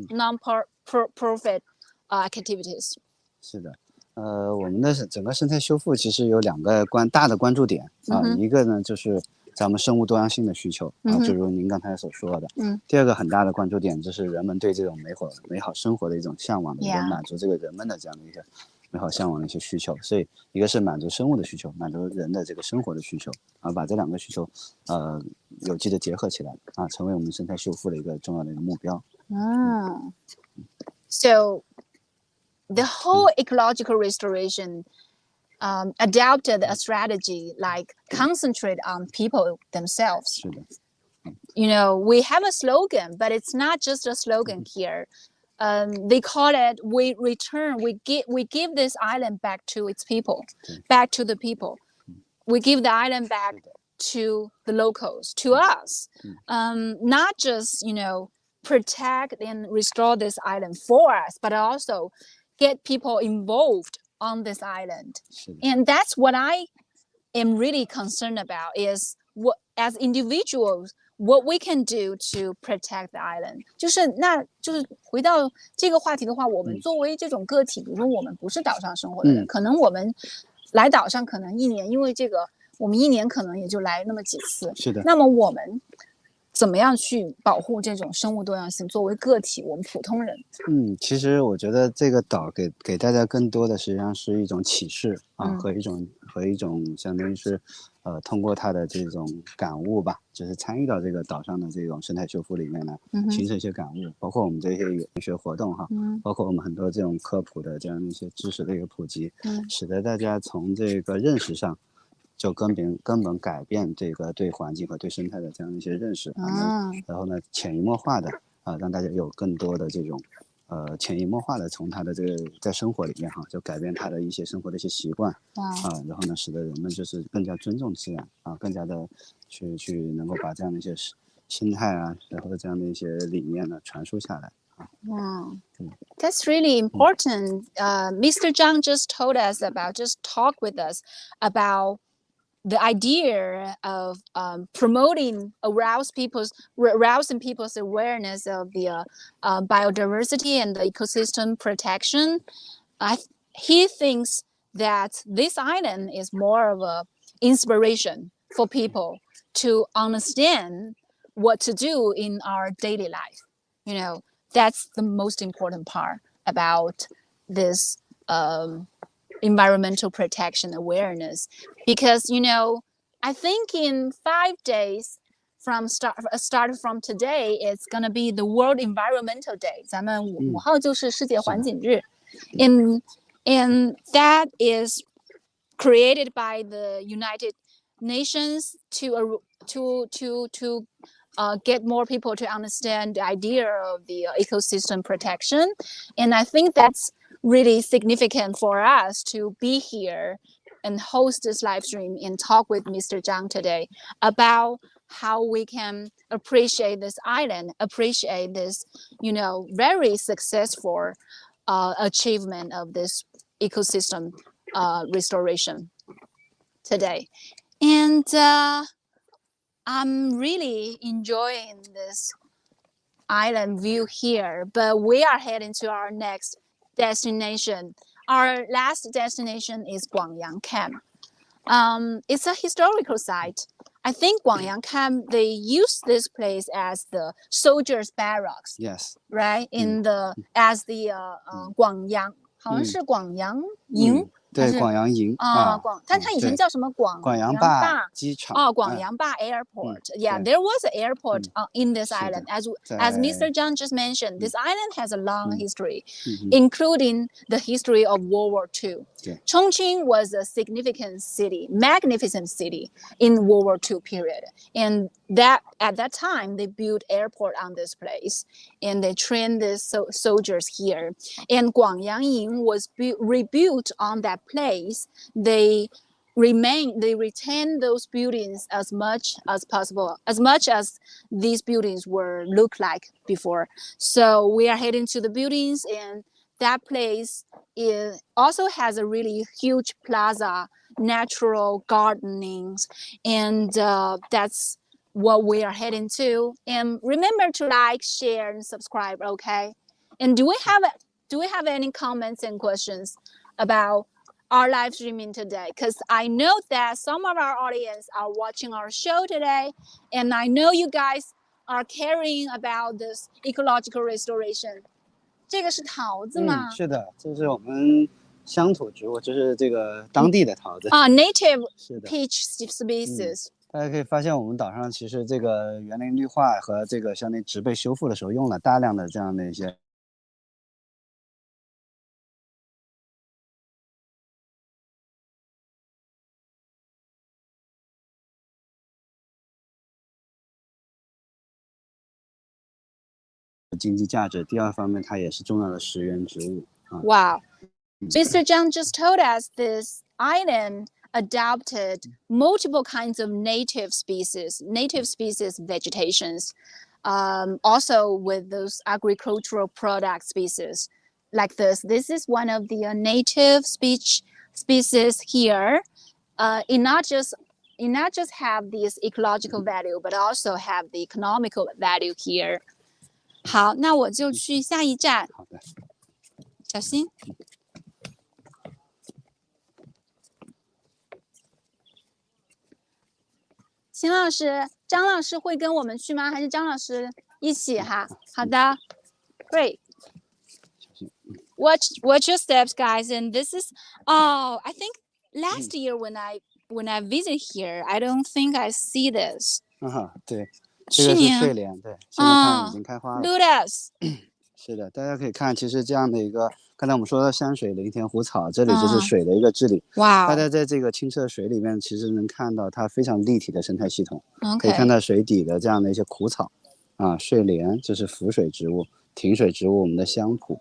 activities。是的，我们的整个生态修复其实有2个大的关注点啊，一个呢就是咱们生物多样性的需求啊，就如您刚才所说的。第二个很大的关注点就是人们对这种美好生活的一种向往的一个满足，这个人们的这样的一个美好向往的一些需求。所以一个是满足生物的需求，满足人的这个生活的需求啊，把这2个需求有机的结合起来啊，成为我们生态修复的一个重要的一个目标。So the whole ecological restoration adopted a strategy like concentrate on people themselves. 是的。We have a slogan, but it's not just a slogan here. They call it we give this island back to its people, back to the people. We give the island back to the locals, to us. Not just, protect and restore this island for us, but also get people involved on this island. And that's what I am really concerned about is what as individuals what we can do to protect the island. 就是回到这个话题的话，我们作为这种个体，比如说我们不是岛上生活的人，可能我们来岛上可能1年，因为这个我们1年可能也就来那么几次。是的。那么我们怎么样去保护这种生物多样性？作为个体，我们普通人。其实我觉得这个岛给大家更多的实际上是一种启示啊，和一种相当于是通过他的这种感悟吧，就是参与到这个岛上的这种生态修复里面呢，形成一些感悟，包括我们这些研学活动哈，包括我们很多这种科普的这样的一些知识的一个普及，使得大家从这个认识上。就根本改变这个对环境和对生态的这样一些认识然后呢潜移默化的让大家有更多的这种潜移默化的从他的这个在生活里面哈，就改变他的一些生活的一些习惯然后呢使得人们就是更加尊重自然更加的去能够把这样的一些生态然后这样的一些理念呢传输下来。Wow, that's really important. Mr. Zhang just talk with us about the idea of arousing people's awareness of the biodiversity and the ecosystem protection. He thinks that this island is more of a inspiration for people to understand what to do in our daily life. That's the most important part about this environmental protection awareness, because I think in 5 days from start from today, it's gonna be the World Environmental Day. 咱们5号就是世界环境日， and that is created by the United Nations to get more people to understand the idea of the ecosystem protection, and I think that's really significant for us to be here and host this live stream and talk with Mr. Zhang today about how we can appreciate this island, appreciate this, very successful achievement of this ecosystem restoration today. And I'm really enjoying this island view here, but we are heading to our next destination our last destination is Guangyang Camp. It's a historical site. I think Guangyang Camp, they use this place as the soldiers' barracks. Yes. Right? As the Guangyang, 好像是广阳营。对，广阳营但它以前叫什么广阳坝机场广阳坝 Airport. Yeah, there was an airport in this island. As Mr. Zhang just mentioned, this island has a long history, including the history of World War II. Chongqing was a significant city, magnificent city in World War II period, and that at that time they built airport on this place, and they trained the soldiers here. And Guangyang Ying was rebuilt on that place. They retain those buildings as much as possible, as much as these buildings were look like before. So we are heading to the buildings, and that place also has a really huge plaza, natural gardenings, and that's what we are heading to. And remember to like, share, and subscribe. Okay. And do we have any comments and questions about our live streaming today? Because I know that some of our audience are watching our show today, and I know you guys are caring about this ecological restoration. 这个是桃子吗？是的，这是我们乡土植物，就是这个当地的桃子。native peach species。大家可以发现，我们岛上其实这个园林绿化和这个像那植被修复的时候，用了大量的这样的一些。经济价值，第二方面，它也是重要的食源植物。Wow, Mr. Zhang just told us this island adopted multiple kinds of native species vegetations, also with those agricultural product species like this. This is one of the native species here. It not just have this ecological value, but also have the economical value here. 好，那我就去下一站。好的，小心。邢老师、张老师会跟我们去吗？还是张老师一起哈？好的 ，Great. Watch your steps, guys. And this is, I think last year when I visit here, I don't think I see this. 对。这个是睡莲，对，现在看已经开花了。Lotus。是的，大家可以看，其实这样的一个，刚才我们说的山水林田湖草，这里就是水的一个治理。哇！大家在这个清澈水里面，其实能看到它非常立体的生态系统。可以看到水底的这样的一些苦草，睡莲，这是浮水植物，停水植物我们的香蒲，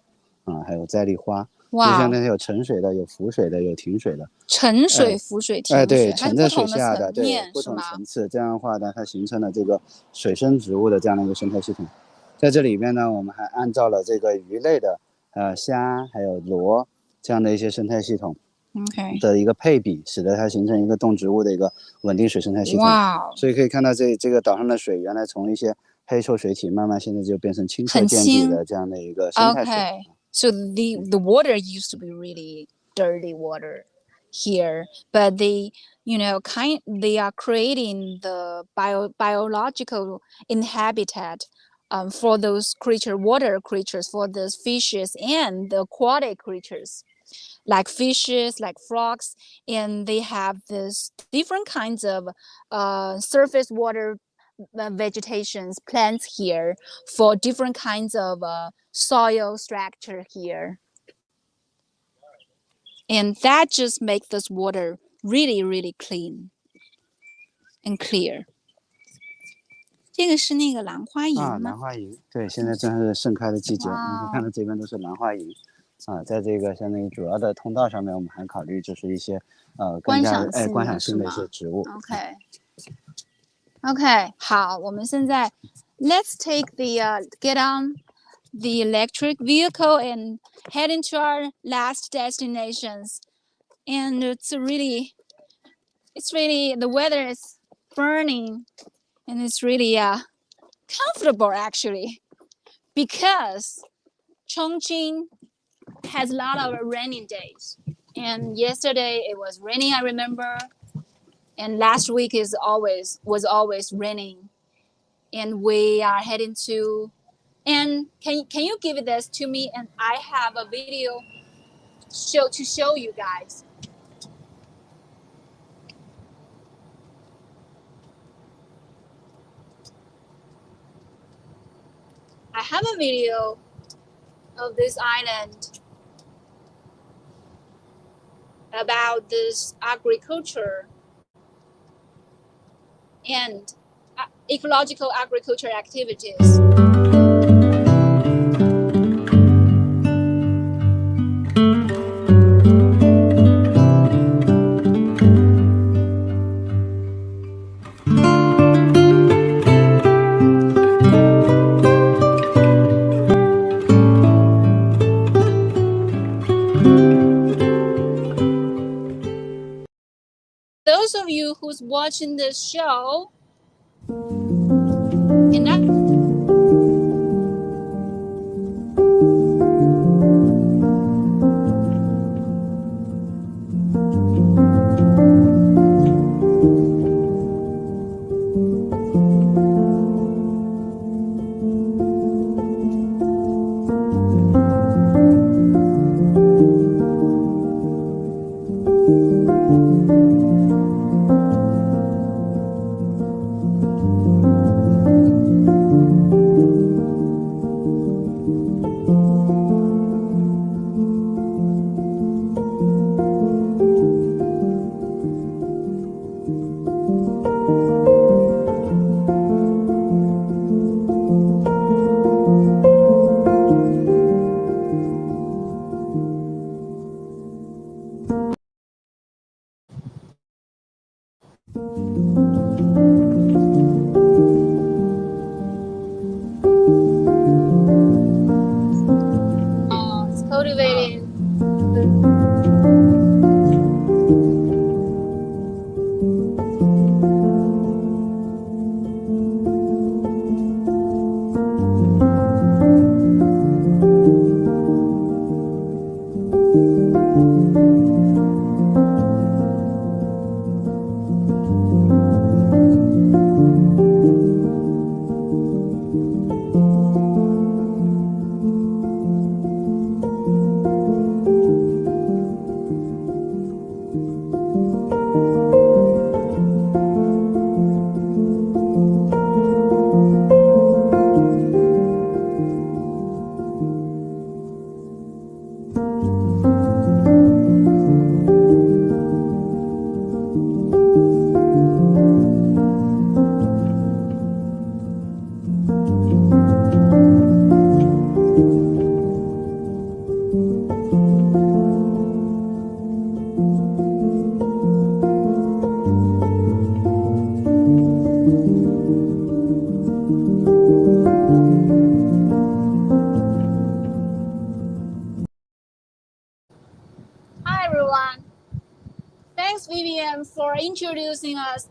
还有摘丽花。哇！就像那些有沉水的，有浮水的，有停水的。沉水、浮水、停水，对，沉在水下的，对，不同层次，这样的话呢，它形成了这个水生植物的这样的一个生态系统。在这里面呢，我们还按照了这个鱼类的，虾还有螺这样的一些生态系统的一个配比，使得它形成一个动植物的一个稳定水生态系统。哇！所以可以看到这个岛上的水，原来从一些黑臭水体，慢慢现在就变成清澈见底的这样的一个生态水。So the water used to be really dirty water here, but they are creating the biological habitat for those water creatures, for those fishes and the aquatic creatures like fishes, like frogs, and they have this different kinds of surface water vegetations, plants here for different kinds of soil structure here. And that just makes this water really, really clean and clear. 这个是那个兰花楹吗？兰花楹，对，现在正是盛开的季节。你可以看到这边都是兰花楹，在这个相当于主要的通道上面，我们还考虑就是一些更加观赏性的一些植物。OK， 好，我们现在 let's take get on the electric vehicle and head into our last destinations. And it's really the weather is burning, and it's really comfortable actually, because Chongqing has a lot of rainy days. And yesterday it was raining, I remember. And last week was always raining. And we are heading to, and can you give this to me? And I have a video to show you guys. I have a video of this island about this agriculture and ecological agriculture activities. Those of you who's watching this show, and that it's cultivating. Hi everyone. Thanks Vivian for introducing us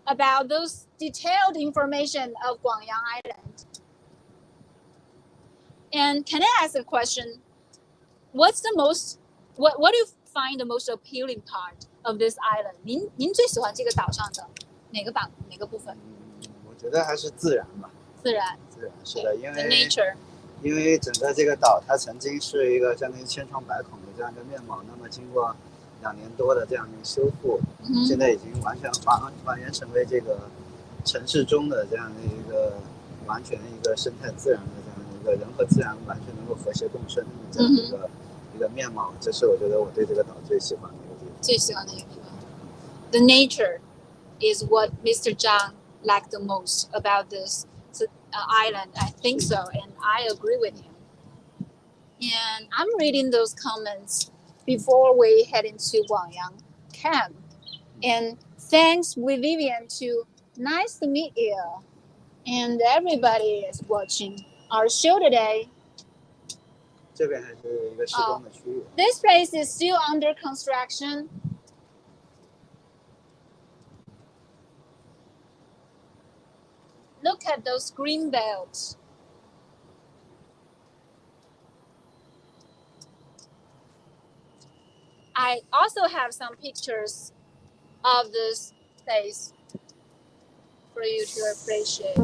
about those detailed information of Guangyang Island. And can I ask a question? What do you find the most appealing part of this island? 您最喜欢这个岛上的哪个部分？我觉得还是自然吧。自然是的，The nature. 因为整个这个岛它曾经是一个相当于千疮百孔的这样一个面貌，那么经过2年多的这样一个修复，现在已经完全还原成为这个城市中的这样的一个完全一个生态自然的这样一个人和自然完全能够和谐共生的这样一个面貌，这是我觉得我对这个岛最喜欢的一个地方。最喜欢的一个地方。The nature is what Mr. Zhang liked the most about this island. I think so, and I agree with him. And I'm reading those comments before we head into Guangyang camp. And thanks, Vivian, to nice to meet you. And everybody is watching our show today. 这边还是一个施工的区域。This place is still under construction. Look at those green belts. I also have some pictures of this place for you to appreciate.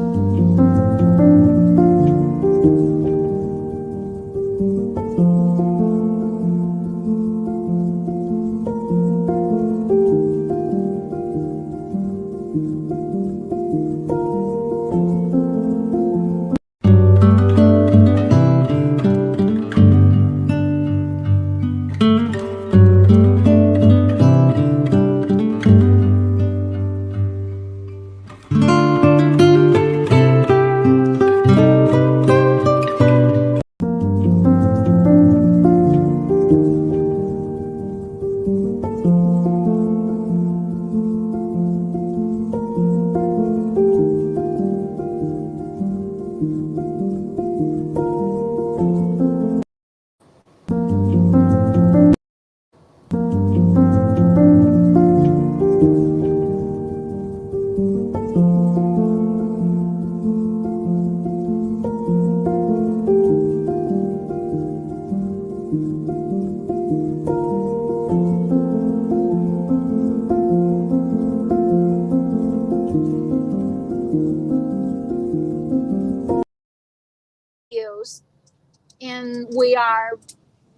And we are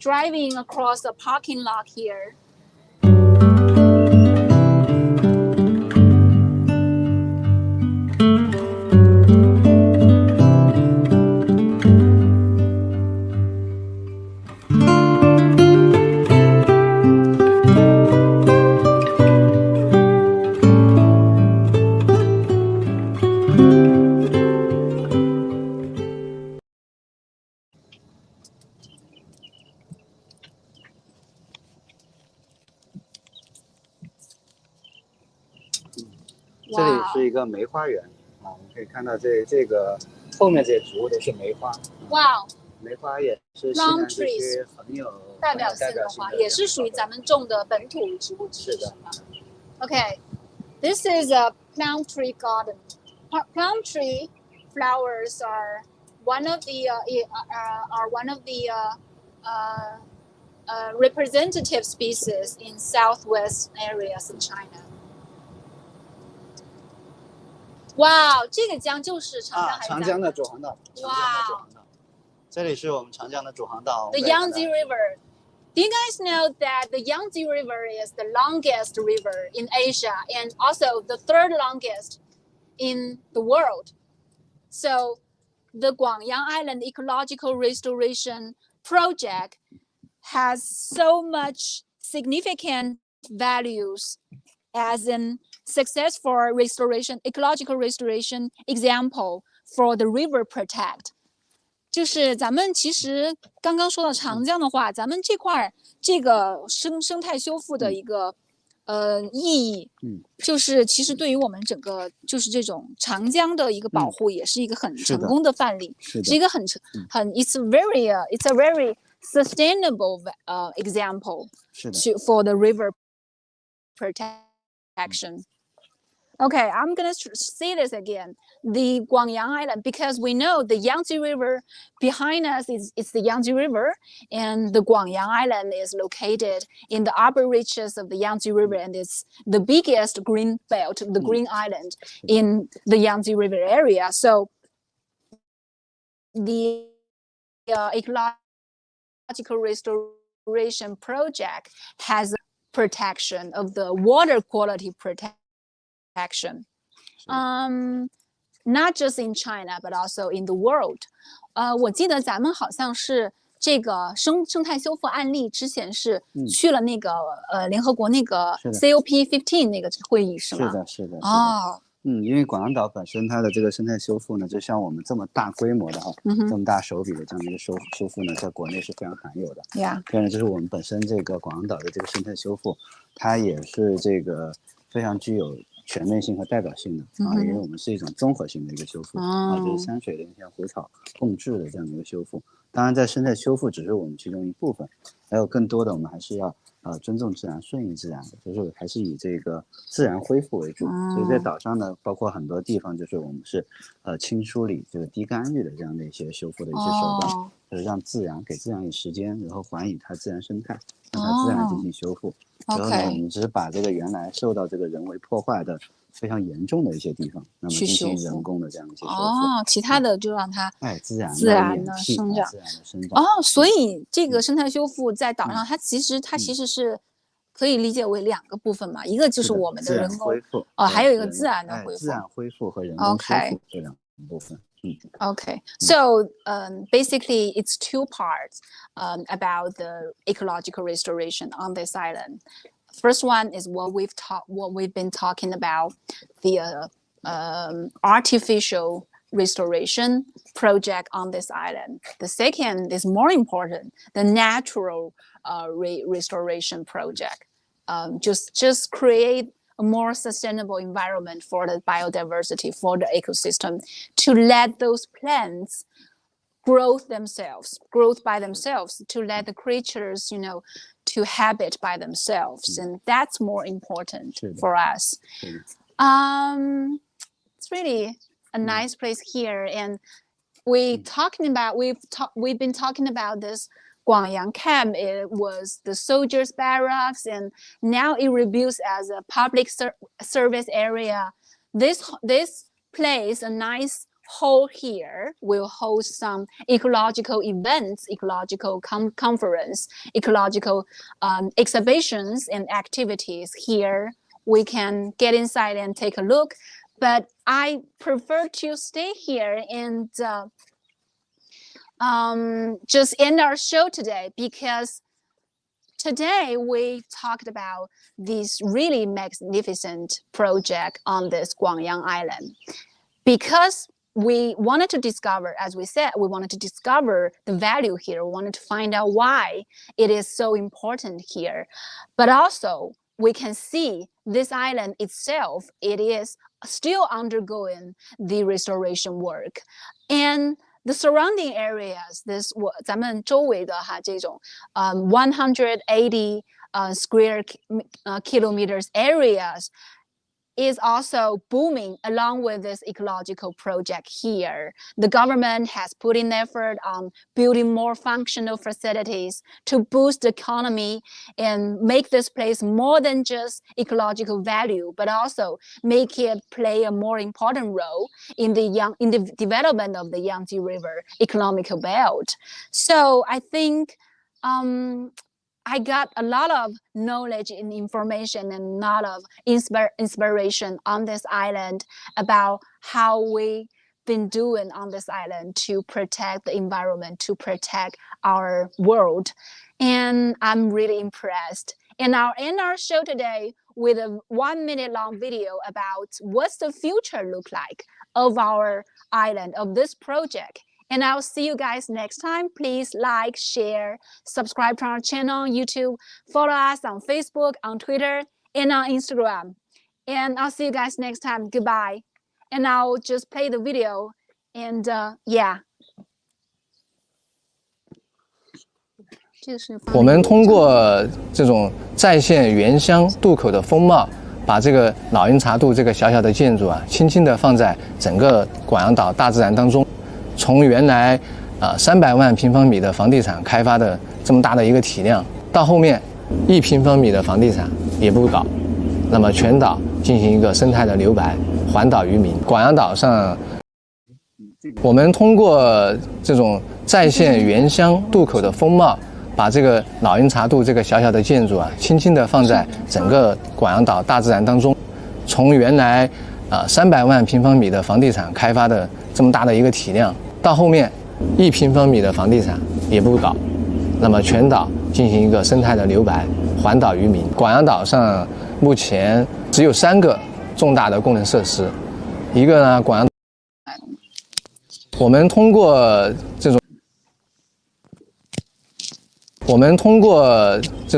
driving across a parking lot here.这里是一个梅花园啊，我们可以看到这个后面这些植物都是梅花。哇，梅花也是西南地区很有代表性的花，也是属于咱们种的本土植物之一。是的。Okay, this is a plum tree garden. Plum tree flowers are one of the representative species in southwest areas in China. 哇，这个江就是长江的主航道。哇，这里是我们长江的主航道。The Yangtze River. Do you guys know that the Yangtze River is the longest river in Asia and also the third longest in the world? So, the Guangyang Island Ecological Restoration Project has so much significant values as an successful restoration, ecological restoration example for the river protect. 就是咱们其实刚刚说到长江的话，咱们这块这个生态修复的一个意义，就是其实对于我们整个就是这种长江的一个保护，也是一个很成功的范例，是一个很 it's a very sustainable example for the river protection. Okay, I'm going to say this again. The Guangyang Island, because we know the Yangtze River behind us is the Yangtze River, and the Guangyang Island is located in the upper reaches of the Yangtze River, and it's the biggest green belt, the green island in the Yangtze River area. So the ecological restoration project has protection of the water quality protection, not just in China but also in the world. 我记得咱们好像是这个生态修复案例之前是去了那个联合国那个 COP15 那个会议是吗？是的。哦。因为广阳岛本身它的这个生态修复呢，就像我们这么大规模的这么大手笔的这样的一个修复呢，在国内是非常罕有的。当然，就是我们本身这个广阳岛的这个生态修复，它也是这个非常具有全面性和代表性的因为我们是一种综合性的一个修复就是山水林田湖草共治的这样的一个修复。当然，在生态修复只是我们其中一部分，还有更多的我们还是要尊重自然、顺应自然的，就是还是以这个自然恢复为主。所以在岛上呢，包括很多地方，就是我们是轻梳理，就是低干预的这样的一些修复的一些手段，就是让给自然以时间，然后还以它自然生态，让它自然进行修复。然后呢，我们只是把这个原来受到这个人为破坏的非常严重的一些地方，那么进行人工的这样一些修复。其他的就让它自然的生长。所以这个生态修复在岛上，它其实是可以理解为2个部分嘛，一个就是我们的人工恢复，还有一个自然的恢复。自然恢复和人工修复这2个部分。Okay, so basically it's 2 parts about the ecological restoration on this island. First one is what we've been talking about, the artificial restoration project on this island. The second is more important, the natural restoration project. Just create a more sustainable environment for the biodiversity, for the ecosystem, to let those plants grow by themselves, to let the creatures, to habit by themselves. And that's more important for us. It's really a nice place here. And we've been talking about this Guangyang camp. It was the soldiers' barracks, and now it rebuilds as a public service area. This place, a nice hall here, will host some ecological events, ecological conference, ecological exhibitions and activities. Here we can get inside and take a look, but I prefer to stay here and just end our show today, because today we talked about this really magnificent project on this Guangyang Island, because we wanted to discover, as we said, we wanted to discover the value here. We wanted to find out why it is so important here. But also we can see this island itself, it is still undergoing the restoration work. And the surrounding areas, this 咱们周围的这种180 square kilometers areas is also booming along with this ecological project here. The government has put in effort on building more functional facilities to boost the economy and make this place more than just ecological value, but also make it play a more important role in the development of the Yangtze River economical belt. So I think I got a lot of knowledge and information and a lot of inspiration on this island about how we've been doing on this island to protect the environment, to protect our world. And I'm really impressed. And I'll end our show today with a 1-minute long video about what's the future look like of our island, of this project. And I'll see you guys next time. Please like, share, subscribe to our channel on YouTube, follow us on Facebook, on Twitter, and on Instagram. And I'll see you guys next time. Goodbye. And I'll just play the video. And yeah. 我们通过这种再现原乡渡口的风貌，把这个老鹰茶渡这个小小的建筑轻轻地放在整个广阳岛大自然当中。从原来300万平方米的房地产开发的这么大的一个体量，到后面1平方米的房地产也不搞，那么全岛进行一个生态的留白，还岛于民。广阳岛上，我们通过这种再现原乡渡口的风貌，把这个老鹰茶渡这个小小的建筑轻轻地放在整个广阳岛大自然当中。从原来300万平方米的房地产开发的这么大的一个体量，到后面1平方米的房地产也不搞，那么全岛进行一个生态的留白，还岛于民。广阳岛上目前只有3个重大的功能设施，一个呢广阳，我们通过这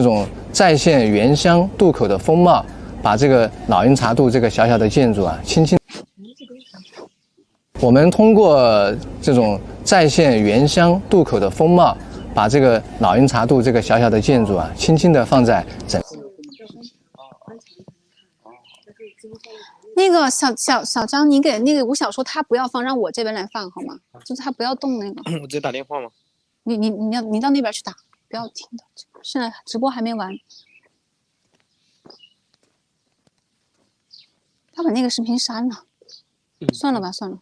种再现原乡渡口的风貌，把这个老鹰茶渡这个小小的建筑轻轻。我们通过这种再现原乡渡口的风貌，把这个老鹰茶渡这个小小的建筑啊，轻轻地放在整。那个小张，你给那个吴晓说他不要放，让我这边来放好吗？就是他不要动那个。我直接打电话吗？你到那边去打，不要听的。现在直播还没完。他把那个视频删了，算了吧，算了。